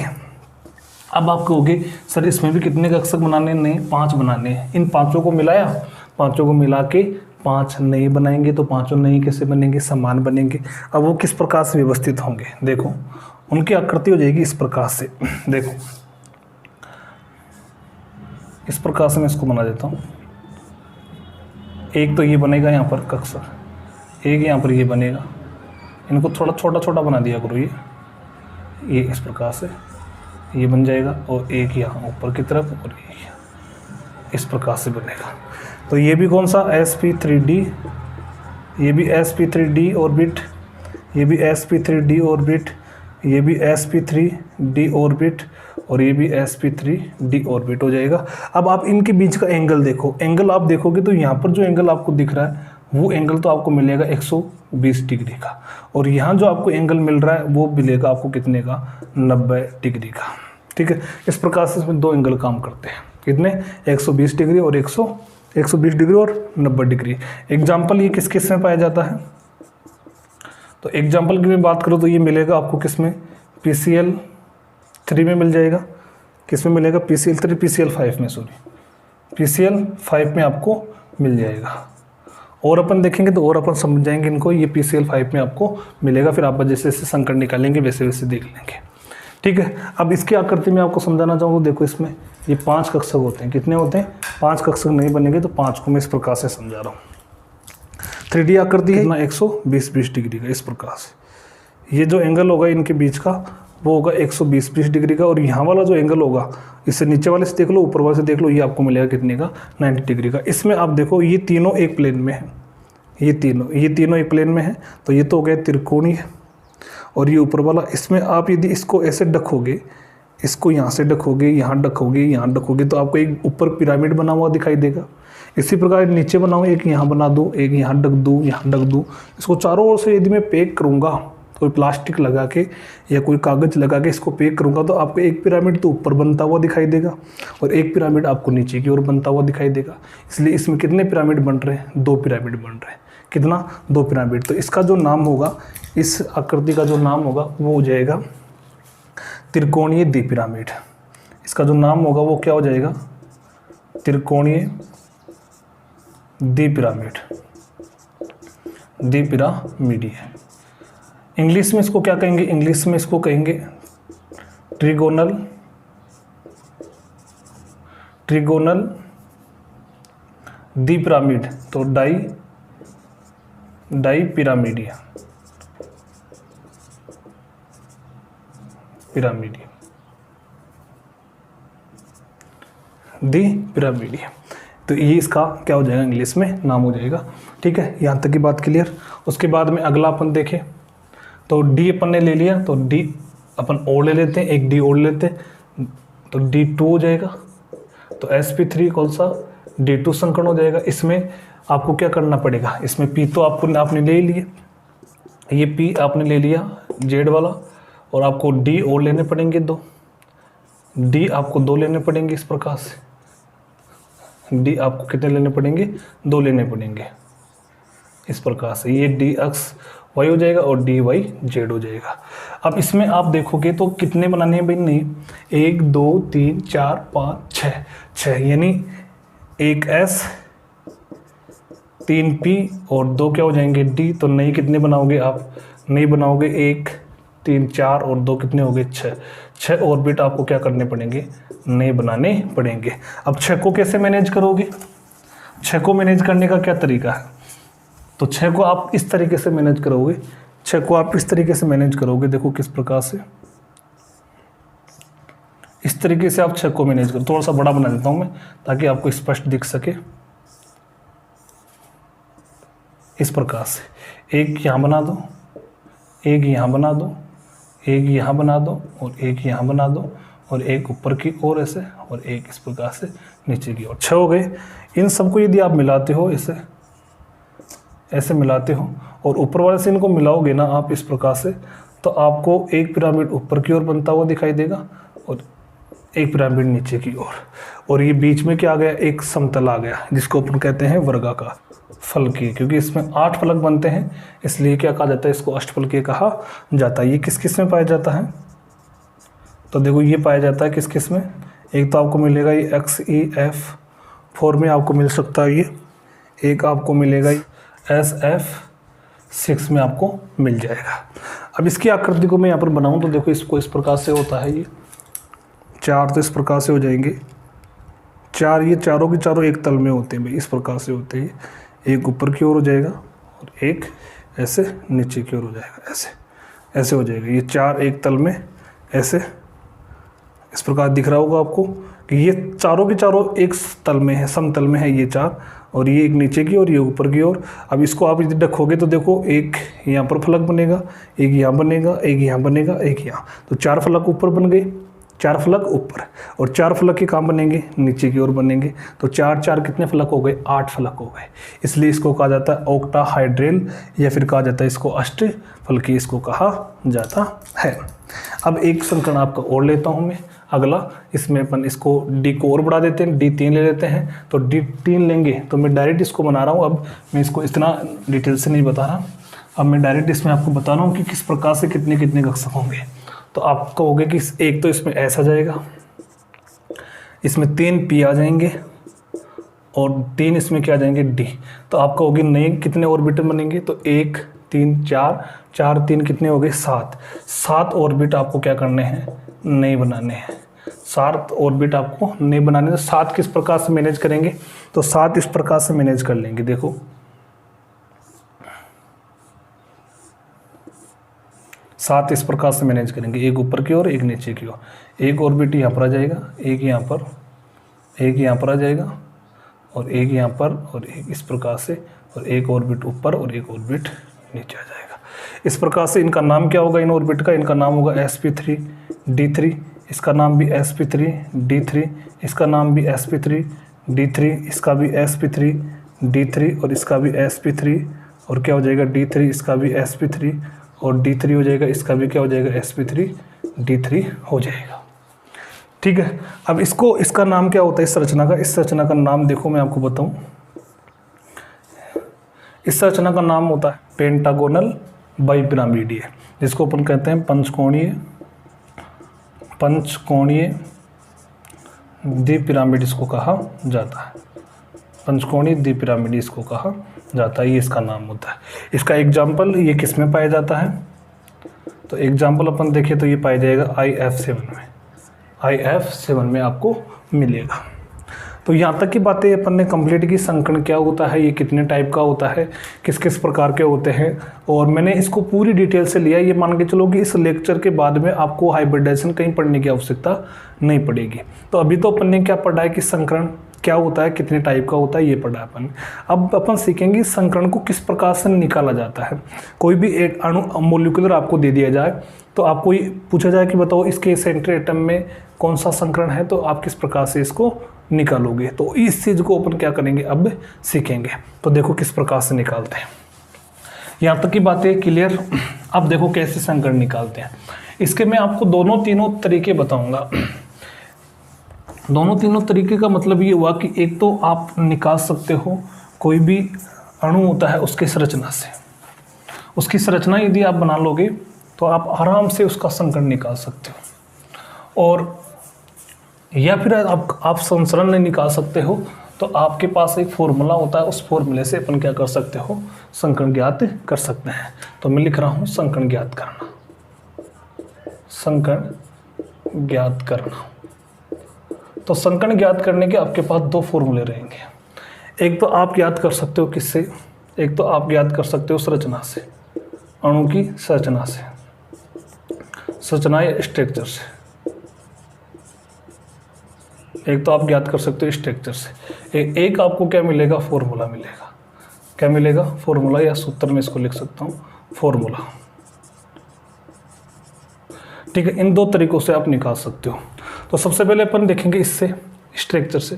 अब आप कहोगे सर इसमें भी कितने कक्षक बनाने, नहीं 5 बनाने हैं। इन 5 को मिलाया, 5 को मिला के 5 नए बनाएंगे। तो 5 नए कैसे बनेंगे, समान बनेंगे। अब वो किस प्रकार से व्यवस्थित होंगे, देखो उनकी आकृति हो जाएगी इस प्रकार से। देखो इस प्रकार से मैं इसको बना देता हूँ। एक तो ये बनेगा यहाँ पर कक्षक, एक यहाँ पर ये बनेगा। इनको थोड़ा छोटा छोटा बना दिया करो। ये इस प्रकार से ये बन जाएगा और एक यहाँ ऊपर की तरफ और ये इस प्रकार से बनेगा। तो ये भी कौन सा sp3d, ये भी sp3d ऑर्बिट, ये भी sp3d ऑर्बिट, ये भी sp3d ऑर्बिट और ये भी sp3d ऑर्बिट हो जाएगा। अब आप इनके बीच का एंगल देखो, एंगल आप देखोगे तो यहाँ पर जो एंगल आपको दिख रहा है वो एंगल तो आपको मिलेगा 120 डिग्री का, और यहाँ जो आपको एंगल मिल रहा है वो मिलेगा आपको कितने का, 90 डिग्री का। ठीक है, इस प्रकार से इसमें 2 एंगल काम करते हैं। कितने, 120 डिग्री और 120 डिग्री और 90 डिग्री। एग्जाम्पल ये किस किस में पाया जाता है, तो एग्जाम्पल की मैं बात करूँ तो ये मिलेगा आपको किस में, PCl3 में मिल जाएगा। किस में मिलेगा, PCl3, PCl5 में, सॉरी PCl5 में आपको मिल जाएगा। और अपन देखेंगे तो और अपन समझ जाएंगे इनको। ये PCl5 में आपको मिलेगा, फिर आप जैसे जैसे संकरण निकालेंगे वैसे वैसे देख लेंगे। ठीक है, अब इसकी आकृति में आपको समझाना चाहूँ तो देखो इसमें ये 5 कक्षक होते हैं। कितने होते हैं, 5 कक्षक नहीं बनेंगे, तो 5 को मैं इस प्रकार से समझा रहा हूँ। 3D आकृति है ना, 120 डिग्री का इस प्रकार से। ये जो एंगल होगा इनके बीच का वो होगा 120 डिग्री का, और यहाँ वाला जो एंगल होगा इससे नीचे वाले से देख लो, ऊपर वाले से देख लो, ये आपको मिलेगा कितने का, 90 डिग्री का। इसमें आप देखो ये तीनों एक प्लेन में है, ये तीनों एक प्लेन में है। तो ये तो हो गया त्रिकोणीय, और ये ऊपर वाला, इसमें आप यदि इसको ऐसे ढकोगे, इसको यहाँ से ढकोगे, यहाँ ढकोगे, यहाँ ढकोगे, तो आपको एक ऊपर पिरामिड बना हुआ दिखाई देगा। इसी प्रकार नीचे बनाओ, एक यहाँ बना दो, एक यहाँ ढक दूँ, यहाँ ढक दूँ। इसको चारों ओर से यदि मैं पैक करूँगा, कोई प्लास्टिक लगा के या कोई कागज़ लगा के इसको पैक करूँगा, तो आपको एक पिरामिड तो ऊपर बनता हुआ दिखाई देगा और एक पिरामिड आपको नीचे की ओर बनता हुआ दिखाई देगा। इसलिए इसमें कितने पिरामिड बन रहे हैं, 2 पिरामिड बन रहे हैं। कितना, 2 पिरामिड। तो इसका जो नाम होगा, इस आकृति का जो नाम होगा वो हो जाएगा त्रिकोणीय द्विपिरामिड। इसका जो नाम होगा वो क्या हो जाएगा, त्रिकोणीय द्विपिरामिड, द्विपिरामिडीय। इंग्लिश में इसको क्या कहेंगे, इंग्लिश में इसको कहेंगे ट्रिगोनल द्विपिरामिड। तो डाई पिरामिडिया। पिरामिडियम, दी पिरामिडियम। तो ये इसका क्या हो जाएगा, इंग्लिश में नाम हो जाएगा। ठीक है, यहाँ तक की बात क्लियर। उसके बाद में अगला अपन देखें तो डी अपन ने ले लिया, तो डी अपन और ले लेते हैं, एक डी और लेते हैं, तो D2 हो जाएगा। तो sp3 कौन सा, D2 संकरण हो जाएगा। इसमें आपको क्या करना पड़ेगा, इसमें P तो आपने ले लिया, ये P आपने ले लिया Z वाला, और आपको D और लेने पड़ेंगे 2, D आपको 2 लेने पड़ेंगे। इस प्रकार से D आपको कितने लेने पड़ेंगे, 2 लेने पड़ेंगे। इस प्रकार से ये DX Y हो जाएगा और DY Z हो जाएगा। अब इसमें आप देखोगे तो कितने बनाने हैं भाई, नहीं 1 2 3 4 5 6, यानी 1 S 3 P और 2 क्या हो जाएंगे D। तो नई कितने बनाओगे आप, नई बनाओगे 1 3 4 और 2 कितने हो गए 6 ऑर्बिट आपको क्या करने पड़ेंगे, नए बनाने पड़ेंगे। अब 6 को कैसे मैनेज करोगे, 6 को मैनेज करने का क्या तरीका है, तो 6 को आप इस तरीके से मैनेज करोगे, 6 को आप इस तरीके से मैनेज करोगे। देखो किस प्रकार से, इस तरीके से आप 6 को मैनेज करो। थोड़ा सा बड़ा बना देता हूं मैं ताकि आपको स्पष्ट दिख सके। इस प्रकार से एक यहाँ बना दो, एक यहाँ बना दो, एक यहाँ बना दो, और एक यहाँ बना दो, और एक ऊपर की ओर ऐसे, और एक इस प्रकार से नीचे की ओर। 6 हो गए। इन सबको यदि आप मिलाते हो ऐसे मिलाते हो, और ऊपर वाले से इनको मिलाओगे ना आप इस प्रकार से, तो आपको एक पिरामिड ऊपर की ओर बनता हुआ दिखाई देगा और एक पिरामिड नीचे की ओर, और ये बीच में क्या आ गया, एक समतल आ गया जिसको अपन कहते हैं वर्गाकार फलकीय। क्योंकि इसमें 8 फलक बनते हैं इसलिए क्या कहा जाता है, इसको अष्टफलकीय कहा जाता है। ये किस किस में पाया जाता है, तो देखो ये पाया जाता है किस किस में, एक तो आपको मिलेगा ये XeF4 में आपको मिल सकता है ये, एक आपको मिलेगा SF6 में आपको मिल जाएगा। अब इसकी आकृति को मैं यहाँ पर बनाऊँ तो देखो इसको इस प्रकार से होता है, ये 4 तो इस प्रकार से हो जाएंगे 4, ये चारों के चारों एक तल में होते हैं भाई, इस प्रकार से होते हैं। एक ऊपर की ओर हो जाएगा और एक ऐसे नीचे की ओर हो जाएगा, ऐसे हो जाएगा। ये 4 एक तल में ऐसे इस प्रकार दिख रहा होगा आपको कि ये चारों के चारों एक तल में है, समतल में है ये 4, और ये एक नीचे की और ये ऊपर की ओर। अब इसको आप यदि रखोगे तो देखो एक यहाँ पर फलक बनेगा, एक यहाँ बनेगा, एक यहाँ बनेगा, एक यहाँ, तो 4 फलक ऊपर बन गए, 4 फलक ऊपर, और 4 फलक के काम बनेंगे नीचे की ओर बनेंगे, तो 4 4 कितने फलक हो गए, 8 फलक हो गए। इसलिए इसको कहा जाता है ऑक्टाहाइड्रल, या फिर कहा जाता है इसको अष्टफलकीय, इसको कहा जाता है। अब एक संकरण आपका और लेता हूँ मैं अगला, इसमें अपन इसको D को और बढ़ा देते हैं, D3 ले लेते हैं, तो D3 लेंगे तो मैं डायरेक्ट इसको बना रहा हूँ। अब मैं इसको इतना डिटेल से नहीं बता रहा, अब मैं डायरेक्ट इसमें आपको बता रहा हूँ कि किस प्रकार से कितने कितने कक्षक होंगे। तो आप कहोगे कि एक तो इसमें ऐसा जाएगा, इसमें 3 P आ जाएंगे और 3 इसमें क्या आ जाएंगे D। तो आप कहोगे नए कितने ऑर्बिटल बनेंगे, तो 1 3 4 4 3 कितने हो गए 7 ऑर्बिट आपको क्या करने हैं, नए बनाने हैं। 7 ऑर्बिट आपको नए बनाने हैं। 7 किस प्रकार से मैनेज करेंगे, तो 7 इस प्रकार से मैनेज कर लेंगे। देखो 7 इस प्रकार से मैनेज करेंगे, एक ऊपर की ओर एक नीचे की ओर। एक ऑर्बिट यहाँ पर आ जाएगा, एक यहाँ पर, एक यहाँ पर आ जाएगा, और एक यहाँ पर, और एक इस प्रकार से, और एक ऑर्बिट ऊपर और एक ऑर्बिट नीचे आ जाएगा। इस प्रकार से इनका नाम क्या होगा, इन ऑर्बिट का, इनका नाम होगा sp3 d3, इसका नाम भी sp3 d3, इसका नाम भी sp3 d3, इसका भी sp3 d3, और इसका भी sp3, और क्या हो जाएगा d3, इसका भी sp3 और d3 हो जाएगा, इसका भी क्या हो जाएगा sp3 d3 हो जाएगा। ठीक है, अब इसको, इसका नाम क्या होता है इस संरचना का, इस संरचना का नाम देखो मैं आपको बताऊं, इस संरचना का नाम होता है पेंटागोनल बाइपिरामिडीय, जिसको अपन कहते हैं पंचकोणीय द्विपिरामिड इसको कहा जाता है, पंचकोणीय द्विपिरामिड इसको कहा जाता है, ये इसका नाम होता है। इसका एग्जाम्पल ये किस में पाया जाता है, तो एग्जाम्पल अपन देखें तो ये पाया जाएगा IF7 में, IF7 में आपको मिलेगा। तो यहाँ तक की बातें अपन ने कंप्लीट की, संकर्ण क्या होता है, ये कितने टाइप का होता है, किस किस प्रकार के होते हैं, और मैंने इसको पूरी डिटेल से लिया। ये मान के चलो कि इस लेक्चर के बाद में आपको हाइब्रिडाइजेशन कहीं पढ़ने की आवश्यकता नहीं पड़ेगी। तो अभी तो अपन ने क्या पढ़ा है कि संकर्ण क्या होता है, कितने टाइप का होता है, ये पढ़ा अपन। अब अपन सीखेंगे संकर्ण को किस प्रकार से निकाला जाता है। कोई भी एक अणु मॉलिक्यूलर आपको दे दिया जाए तो आपको ये पूछा जाए कि बताओ इसके सेंट्रल एटम में कौन सा संकर्ण है, तो आप किस प्रकार से इसको निकालोगे। तो इस चीज़ को अपन क्या करेंगे, अब सीखेंगे। तो देखो किस प्रकार से निकालते हैं, यहाँ तक की बातें क्लियर। अब देखो कैसे संकर्ण निकालते हैं। इसके मैं आपको दोनों तीनों तरीके बताऊंगा। दोनों तीनों तरीके का मतलब ये हुआ कि एक तो आप निकाल सकते हो कोई भी अणु होता है उसकी संरचना से, उसकी संरचना यदि आप बना लोगे तो आप आराम से उसका संकर्ण निकाल सकते हो। और या फिर आप संचरण नहीं निकाल सकते हो तो आपके पास एक फॉर्मूला होता है, उस फॉर्मूले से अपन क्या कर सकते हो, संकर्ण ज्ञात कर सकते हैं। तो मैं लिख रहा हूँ संकर्ण ज्ञात करना, संकर्ण ज्ञात करना। तो संकर्ण ज्ञात करने के आपके पास दो फॉर्मूले रहेंगे। एक तो आप ज्ञात कर सकते हो किससे, एक तो आप ज्ञात कर सकते हो संरचना से, अणु की संरचना से, संरचना या स्ट्रक्चर से। एक तो आप ज्ञात कर सकते हो स्ट्रक्चर से, एक आपको क्या मिलेगा, फॉर्मूला मिलेगा। क्या मिलेगा, फॉर्मूला, या सूत्र में इसको लिख सकता हूँ फॉर्मूला। ठीक है, इन दो तरीकों से आप निकाल सकते हो। तो सबसे पहले अपन देखेंगे इससे, स्ट्रक्चर से,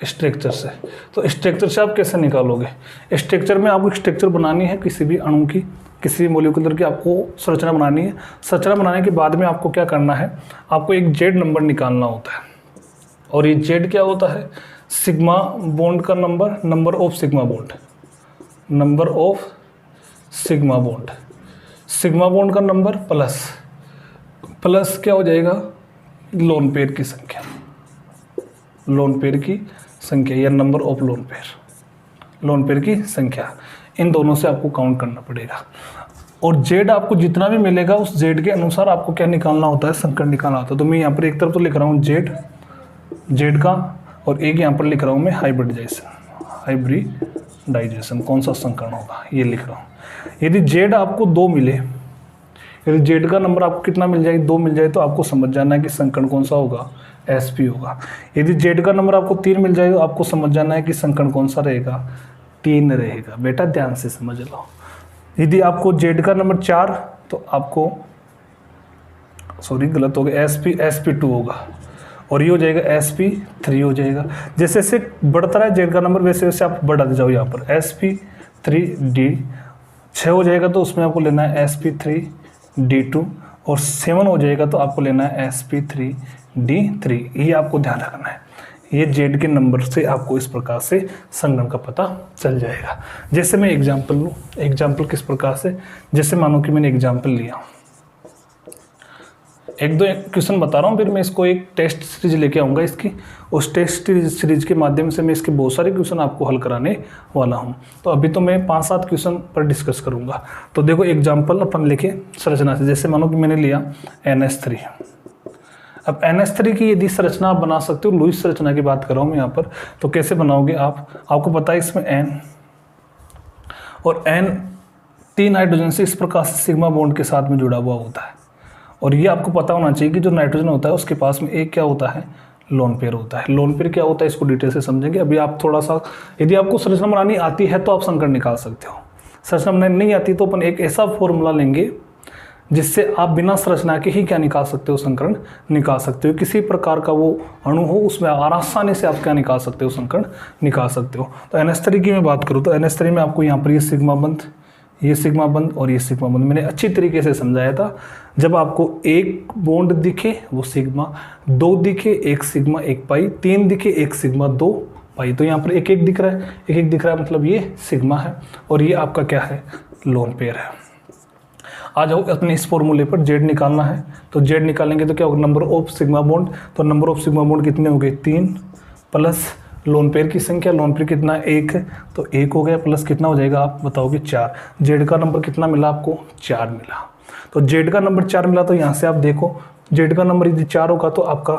स्ट्रक्चर से। तो स्ट्रक्चर से आप कैसे निकालोगे, स्ट्रक्चर में आपको स्ट्रक्चर बनानी है किसी भी अणु की, किसी भी मॉलिक्यूलर की आपको संरचना बनानी है। संरचना बनाने के बाद में आपको क्या करना है, आपको एक जेड नंबर निकालना होता है। और ये जेड क्या होता है, सिग्मा बॉन्ड का number, number of sigma bond, number of sigma bond, sigma bond का नंबर प्लस क्या हो जाएगा, लोन पेयर की संख्या, लोन पेयर की संख्या या number of lone pair, lone pair की संख्या। इन दोनों से आपको काउंट करना पड़ेगा। और जेड आपको जितना भी मिलेगा उस जेड के अनुसार आपको क्या निकालना होता है, संकर्ण निकालना होता है। तो मैं यहाँ पर एक तरफ तो लिख रहा हूँ जेड का, और एक यहाँ पर लिख रहा हूँ मैं हाइब्रिडाइजेशन, कौन सा संकर्ण होगा ये लिख रहा हूँ। यदि जेड आपको 2 मिले, यदि जेड का नंबर आपको कितना मिल जाए, 2 मिल जाए, तो आपको समझ जाना है कि संकर्ण कौन सा होगा, sp होगा। यदि जेड का नंबर आपको 3 मिल जाए तो आपको समझ जाना है कि संकर्ण कौन सा रहेगा, 3 रहेगा। बेटा ध्यान से समझ लो। यदि आपको जेड का नंबर 4, तो आपको गलत हो गया, sp2 होगा, और ये हो जाएगा sp3 हो जाएगा। जैसे जैसे बढ़ता है जेड का नंबर वैसे वैसे आप बढ़ाते जाओ। यहाँ पर sp3d 6 हो जाएगा तो उसमें आपको लेना है sp3d2, और 7 हो जाएगा तो आपको लेना है sp3d3। ये आपको ध्यान रखना है। ये जेड के नंबर से आपको इस प्रकार से संकर्ण का पता चल जाएगा। जैसे मैं एग्जाम्पल लूँ, एग्जाम्पल किस प्रकार से, जैसे मानो कि मैंने एग्जाम्पल लिया, एक दो क्वेश्चन बता रहा हूँ, फिर मैं इसको एक टेस्ट सीरीज लेके आऊँगा इसकी। उस टेस्ट सीरीज के माध्यम से मैं इसके बहुत सारे क्वेश्चन आपको हल कराने वाला हूँ। तो अभी तो मैं 5-7 क्वेश्चन पर डिस्कस करूँगा। तो देखो एग्जाम्पल अपन लेके संरचना से, जैसे मानो कि मैंने लिया NH3। अब NH3 की यदि संरचना आप बना सकते हो, लुईस संरचना की बात कर रहा हूँ मैं यहाँ पर, तो कैसे बनाओगे आपको पता है इसमें N और N 3 हाइड्रोजन से इस प्रकार से सिग्मा बॉन्ड के साथ में जुड़ा हुआ होता है। और ये आपको पता होना चाहिए कि जो नाइट्रोजन होता है उसके पास में एक क्या होता है, लोन पेयर होता है। लोन पेयर क्या होता है इसको डिटेल से समझेंगे। अभी आप थोड़ा सा, यदि आपको संरचना बनानी आती है तो आप संकर्ण निकाल सकते हो, संरचना बनानी नहीं आती तो अपन एक ऐसा फॉर्मूला लेंगे जिससे आप बिना संरचना के ही क्या निकाल सकते हो, संकर्ण निकाल सकते हो। किसी प्रकार का वो अणु हो उसमें आसानी से आप क्या निकाल सकते हो, संकर्ण निकाल सकते हो। तो NH3 की मैं बात करूँ तो NH3 में आपको यहाँ पर ये सिग्मा बंध, ये सिग्मा बंध और ये सिग्मा बंध मैंने अच्छी तरीके से समझाया था। जब आपको एक बॉन्ड दिखे वो सिग्मा, 2 दिखे 1 सिग्मा 1 पाई, 3 दिखे 1 सिग्मा 2 पाई। तो यहाँ पर एक एक दिख रहा है, एक एक दिख रहा है, मतलब ये सिग्मा है और ये आपका क्या है, लोन पेयर है। आ जाओ अपने इस फॉर्मूले पर, जेड निकालना है तो जेड निकालेंगे तो क्या होगा, नंबर ऑफ सिग्मा बॉन्ड। तो नंबर ऑफ सिग्मा बॉन्ड कितने हो गए, 3 प्लस लोन पेयर की संख्या, लोन पेयर कितना 1 है तो 1 हो गया, प्लस कितना हो जाएगा आप बताओगे 4। जेड का नंबर कितना मिला आपको, 4 मिला। तो जेड का नंबर 4 मिला तो यहाँ से आप देखो जेड का नंबर यदि 4 होगा तो आपका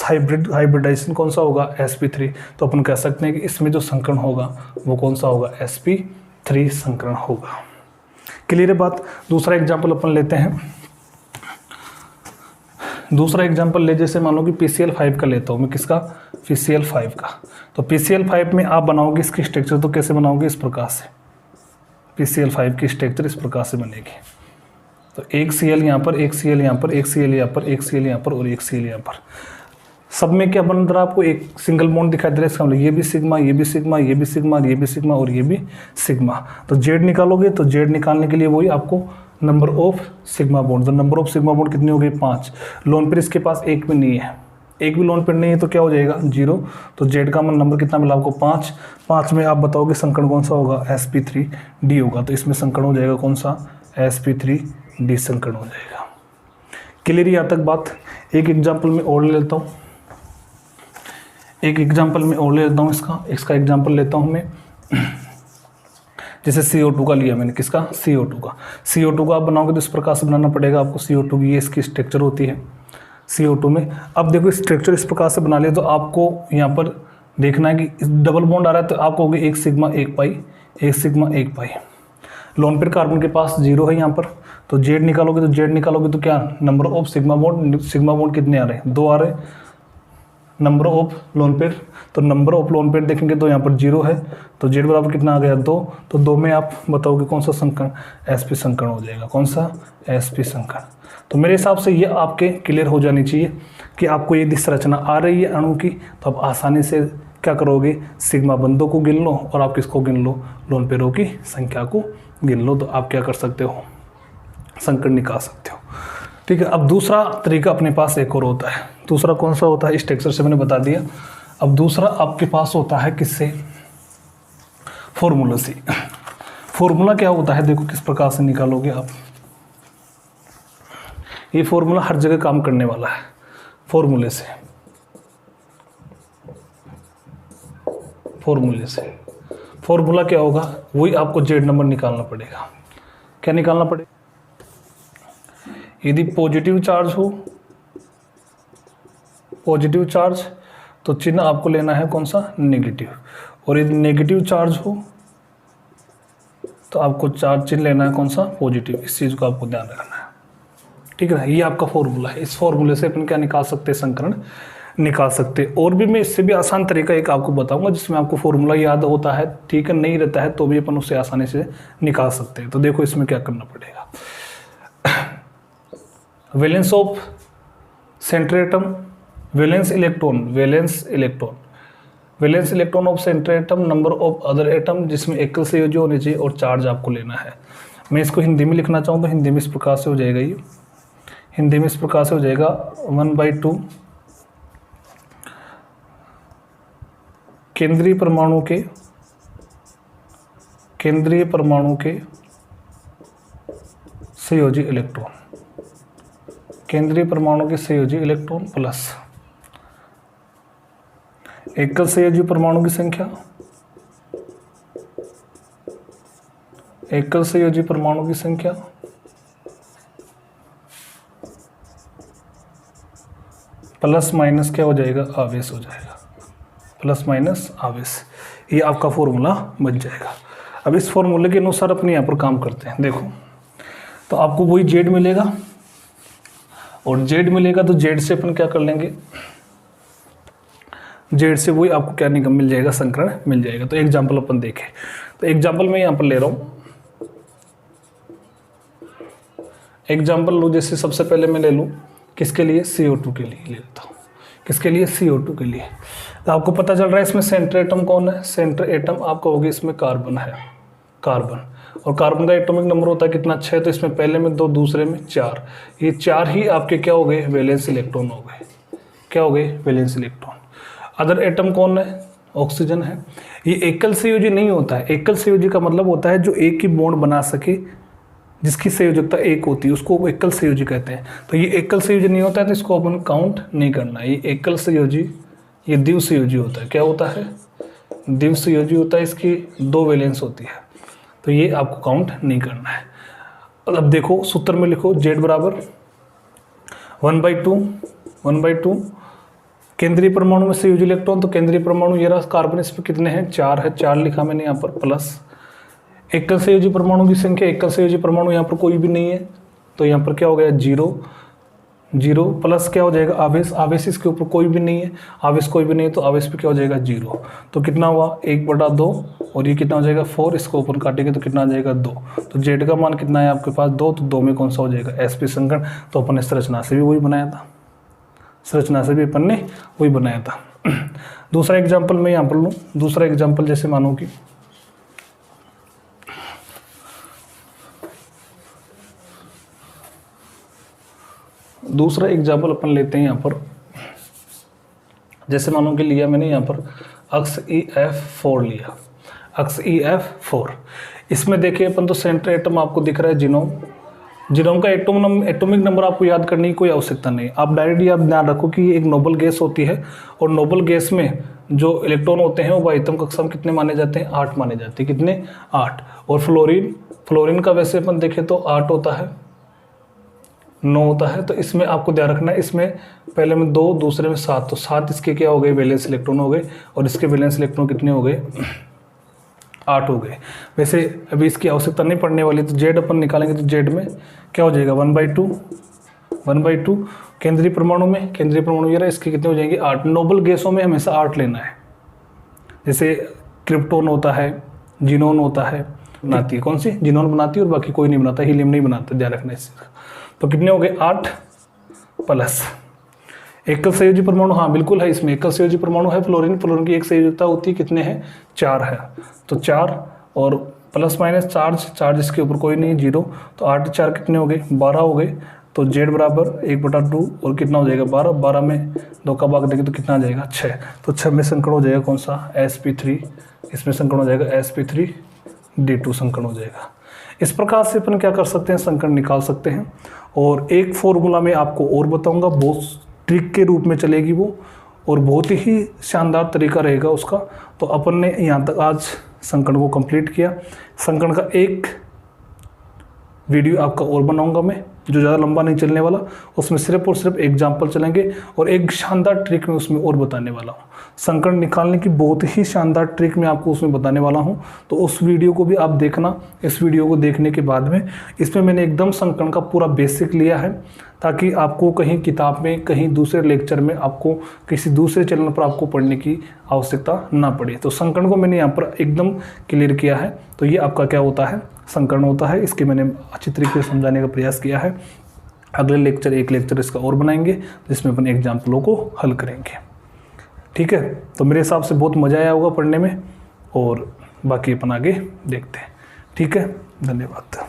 हाइब्रिडाइजेशन कौन सा होगा, sp3। तो अपन कह सकते हैं कि इसमें जो संकरण होगा वो कौन सा होगा, sp3 संकरण होगा। क्लियर है बात। दूसरा एग्जाम्पल अपन लेते हैं। दूसरा एग्जाम्पल ले, जैसे मान लो कि PCl5 का लेता हूँ मैं, किसका, PCl5 का। तो PCl5 में आप बनाओगे इसकी स्ट्रक्चर, तो कैसे बनाओगे, इस प्रकार से। PCl5 की स्ट्रक्चर इस प्रकार से बनेगी। तो एक Cl यहाँ पर, एक Cl यहाँ पर, एक Cl यहाँ पर, एक Cl यहाँ पर और एक Cl यहाँ पर। सब में क्या बन रहा है आपको, एक सिंगल बॉन्ड दिखाई दे रहा है। इसका मतलब ये भी सिग्मा, ये भी सिग्मा, ये भी सिग्मा, ये भी सिग्मा और ये भी सिग्मा। तो जेड निकालोगे, तो जेड निकालने के लिए वही आपको नंबर ऑफ सिग्मा बॉन्ड, तो नंबर ऑफ सिग्मा बॉन्ड कितनी हो गई, 5। लोन पेयर इसके पास एक भी नहीं है, एक भी लोन पेयर नहीं है, तो क्या हो जाएगा, 0। तो जेड का नंबर कितना मिला आपको, 5। 5 में आप बताओगे संकरण कौन सा होगा, sp3d होगा। तो इसमें संकरण हो जाएगा कौन सा, sp3d संकरण हो जाएगा। क्लियर यहाँ तक बात। एक एग्जाम्पल में और ले लेता हूँ, एक एग्जाम्पल में और ले लेता हूँ इसका एग्जाम्पल लेता हूँ मैं। जैसे CO2 का लिया मैंने, किसका, CO2 का। CO2 का आप बनाओगे तो इस प्रकार से बनाना पड़ेगा आपको। CO2 की ये इसकी स्ट्रक्चर होती है CO2 में। अब देखो स्ट्रक्चर इस प्रकार से बना लिया, तो आपको यहाँ पर देखना है कि डबल बॉन्ड आ रहा है, तो आपको होगी एक सिग्मा एक पाई, एक सिग्मा एक पाई। लोन पेयर कार्बन के पास 0 है यहाँ पर, तो जेड निकालोगे, तो जेड निकालोगे तो क्या, नंबर ऑफ सिग्मा बॉन्ड कितने आ रहे हैं, 2 आ रहे हैं। नंबर ऑफ लोन पेयर, तो नंबर ऑफ लोन पेयर देखेंगे तो यहाँ पर 0 है, तो जेड बराबर कितना आ गया, 2। तो 2 में आप बताओगे कौन सा संकरण, sp संकरण हो जाएगा। कौन सा, sp संकरण। तो मेरे हिसाब से ये आपके क्लियर हो जानी चाहिए कि आपको यदि संरचना आ रही है अणु की, तो आप आसानी से क्या करोगे, सिग्मा बंधों को गिन लो और आप किसको गिन लो, लोन पेयरों की संख्या को गिन लो, तो आप क्या कर सकते हो, संकरण निकाल सकते हो। ठीक है। अब दूसरा तरीका अपने पास एक और होता है। दूसरा कौन सा होता है, इस टेक्सचर से मैंने बता दिया। अब दूसरा आपके पास होता है किससे, फॉर्मूला से। फॉर्मूला क्या होता है, देखो किस प्रकार से निकालोगे आप। ये फॉर्मूला हर जगह काम करने वाला है। फॉर्मूले से, फॉर्मूला क्या होगा, वही आपको जेड नंबर निकालना पड़ेगा। क्या निकालना पड़ेगा, यदि पॉजिटिव चार्ज हो, पॉजिटिव चार्ज, तो चिन्ह आपको लेना है कौन सा, नेगेटिव। और यदि नेगेटिव चार्ज हो तो आपको चार्ज चिन्ह लेना है कौन सा, पॉजिटिव। इस चीज़ को आपको ध्यान रखना है। ठीक है ना, ये आपका फॉर्मूला है। इस फॉर्मूले से अपन क्या निकाल सकते हैं, संकरण निकाल सकते हैं। और भी मैं इससे भी आसान तरीका एक आपको बताऊंगा जिसमें आपको फॉर्मूला याद होता है, ठीक है, नहीं रहता है तो भी अपन उससे आसानी से निकाल सकते हैं। तो देखो इसमें क्या करना पड़ेगा, valence of centre atom, valence electron of centre atom, number of other atom, जिसमें एकल संयोजी होने चाहिए, और चार्ज आपको लेना है। मैं इसको हिंदी में लिखना चाहूँ तो हिंदी में इस प्रकार से हो जाएगा, ये हिंदी में इस प्रकार से हो जाएगा 1/2 केंद्रीय परमाणु के संयोजी इलेक्ट्रॉन, केंद्रीय परमाणु के संयोजी इलेक्ट्रॉन प्लस एकल संयोजी परमाणु की संख्या, एकल संयोजी परमाणु की संख्या प्लस माइनस क्या हो जाएगा, आवेश हो जाएगा, प्लस माइनस आवेश। ये आपका फॉर्मूला बन जाएगा। अब इस फॉर्मूले के अनुसार अपने यहाँ पर काम करते हैं। देखो तो आपको वही जेड मिलेगा, और जेड मिलेगा तो जेड से अपन क्या कर लेंगे, जेड से वही आपको क्या निकल मिल जाएगा, संकरण मिल जाएगा। तो एग्जाम्पल अपन देखें, तो एग्जाम्पल मैं यहाँ पर ले रहा हूँ। एग्जाम्पल लो, जैसे सबसे पहले मैं ले लूँ किसके लिए, CO2 के लिए ले लेता हूँ। किसके लिए, CO2 के लिए। तो आपको पता चल रहा है इसमें सेंटर एटम कौन है, सेंटर एटम आप कहोगे इसमें कार्बन है, कार्बन। और कार्बन का एटॉमिक नंबर होता है कितना, 6। तो इसमें पहले में 2, दूसरे में 4। ये 4 ही आपके क्या हो गए, वैलेंस इलेक्ट्रॉन हो गए। क्या हो गए, वैलेंस इलेक्ट्रॉन। अदर एटम कौन है, ऑक्सीजन है। ये एकल संयोजी नहीं होता है। एकल संयोजी का मतलब होता है जो एक ही बॉन्ड बना सके, जिसकी संयोजकता एक होती है, उसको एकल संयोजी कहते हैं। तो ये एकल संयोजी नहीं होता है, तो इसको अपन काउंट नहीं करना। ये एकल संयोजी, ये द्विसंयोजी होता है। क्या होता है, द्विसंयोजी होता है। इसकी 2 वैलेंस होती है, तो ये आपको काउंट नहीं करना है। अब देखो सूत्र में लिखो, जेड बराबर 1/2 केंद्रीय परमाणु में संयोजी इलेक्ट्रॉन, तो केंद्रीय परमाणु ये रहा कार्बन, इसमें कितने हैं 4 है, 4 लिखा मैंने यहाँ पर, प्लस एकल संयोजी परमाणु की संख्या, एकल संयोजी परमाणु यहाँ पर कोई भी नहीं है, तो यहाँ पर क्या हो गया 0 प्लस क्या हो जाएगा आवेश, आवेश इसके ऊपर कोई भी नहीं है, आवेश कोई भी नहीं है तो आवेश पे क्या हो जाएगा 0, तो कितना हुआ 1/2 और ये कितना हो जाएगा 4, इसको ऊपर काटेंगे तो कितना आ जाएगा 2, तो जेड का मान कितना है आपके पास 2, तो 2 में कौन सा हो जाएगा sp संकरण, तो अपन ने संरचना से भी वही बनाया था, संरचना से भी अपन ने वही बनाया था। दूसरा एग्जाम्पल मैं यहाँ पर लूँ, दूसरा एग्जाम्पल जैसे मानो कि दूसरा एग्जाम्पल अपन लेते हैं यहाँ पर, जैसे मानो कि लिया मैंने यहाँ पर अक्ष EF4 लिया, अक्ष EF4, इसमें देखिए अपन तो सेंटर एटम आपको दिख रहा है जीनोम, जीनोम का एटॉमिक नंबर आपको याद करने की कोई आवश्यकता नहीं, आप डायरेक्ट याद ध्यान रखो कि ये एक नोबल गैस होती है और नोबल गैस में जो इलेक्ट्रॉन होते हैं वो बाह्यतम कक्षा में कितने माने जाते हैं 8 माने जाते हैं, कितने 8, और फ्लोरीन का वैसे अपन देखें तो 8 होता है, 9 होता है, तो इसमें आपको ध्यान रखना है, इसमें पहले में 2 दूसरे में 7, तो 7 इसके क्या हो गए वैलेंस इलेक्ट्रॉन हो गए और इसके वैलेंस इलेक्ट्रॉन कितने हो गए 8 हो गए। वैसे अभी इसकी आवश्यकता नहीं पड़ने वाली, तो जेड अपन निकालेंगे तो जेड में क्या हो जाएगा 1/2 केंद्रीय परमाणु में, केंद्रीय परमाणु ये रहा, इसके कितने हो जाएंगे 8, नोबल गैसों में हमेशा 8 लेना है, जैसे क्रिप्टोन होता है, जीनोन होता है, बनाती है कौन सी जीनोन बनाती है और बाकी कोई नहीं बनाता, हीलियम नहीं बनाता, ध्यान रखना इसका, तो कितने हो गए 8 प्लस एकल संयोजी परमाणु, हाँ बिल्कुल है, इसमें एकल संयोजी परमाणु है फ्लोरीन की एक संयोजकता होती है कितने हैं 4 है, तो 4 और प्लस माइनस चार्ज इसके ऊपर कोई नहीं 0, तो 8 4 कितने हो गए 12 हो गए, तो जेड बराबर 1/2 और कितना हो जाएगा 12 में 2 का भाग देंगे तो कितना आ जाएगा 6, तो 6 में संकरण हो जाएगा कौन सा sp3, इसमें संकरण हो जाएगा sp3d2 संकरण हो जाएगा। इस प्रकार से अपन क्या कर सकते हैं संकरण निकाल सकते हैं, और एक फॉर्मूला में आपको और बताऊंगा, बहुत ट्रिक के रूप में चलेगी वो और बहुत ही शानदार तरीका रहेगा उसका। तो अपन ने यहाँ तक आज संकरण को कंप्लीट किया, संकरण का एक वीडियो आपका और बनाऊंगा मैं जो ज़्यादा लंबा नहीं चलने वाला, उसमें सिर्फ और सिर्फ एग्जाम्पल चलेंगे और एक शानदार ट्रिक मैं उसमें और बताने वाला हूँ, संकरण निकालने की बहुत ही शानदार ट्रिक मैं आपको उसमें बताने वाला हूँ, तो उस वीडियो को भी आप देखना। इस वीडियो को देखने के बाद में इसमें मैंने एकदम संकरण का पूरा बेसिक लिया है, ताकि आपको कहीं किताब में कहीं दूसरे लेक्चर में आपको किसी दूसरे चैनल पर आपको पढ़ने की आवश्यकता ना पड़े। तो संकरण को मैंने यहाँ पर एकदम क्लियर किया है, तो ये आपका क्या होता है संकरण होता है, इसके मैंने अच्छी तरीके से समझाने का प्रयास किया है। अगले लेक्चर एक लेक्चर इसका और बनाएंगे जिसमें अपन एग्जाम्पलों को हल करेंगे, ठीक है। तो मेरे हिसाब से बहुत मज़ा आया होगा पढ़ने में, और बाकी अपन आगे देखते हैं, ठीक है। धन्यवाद।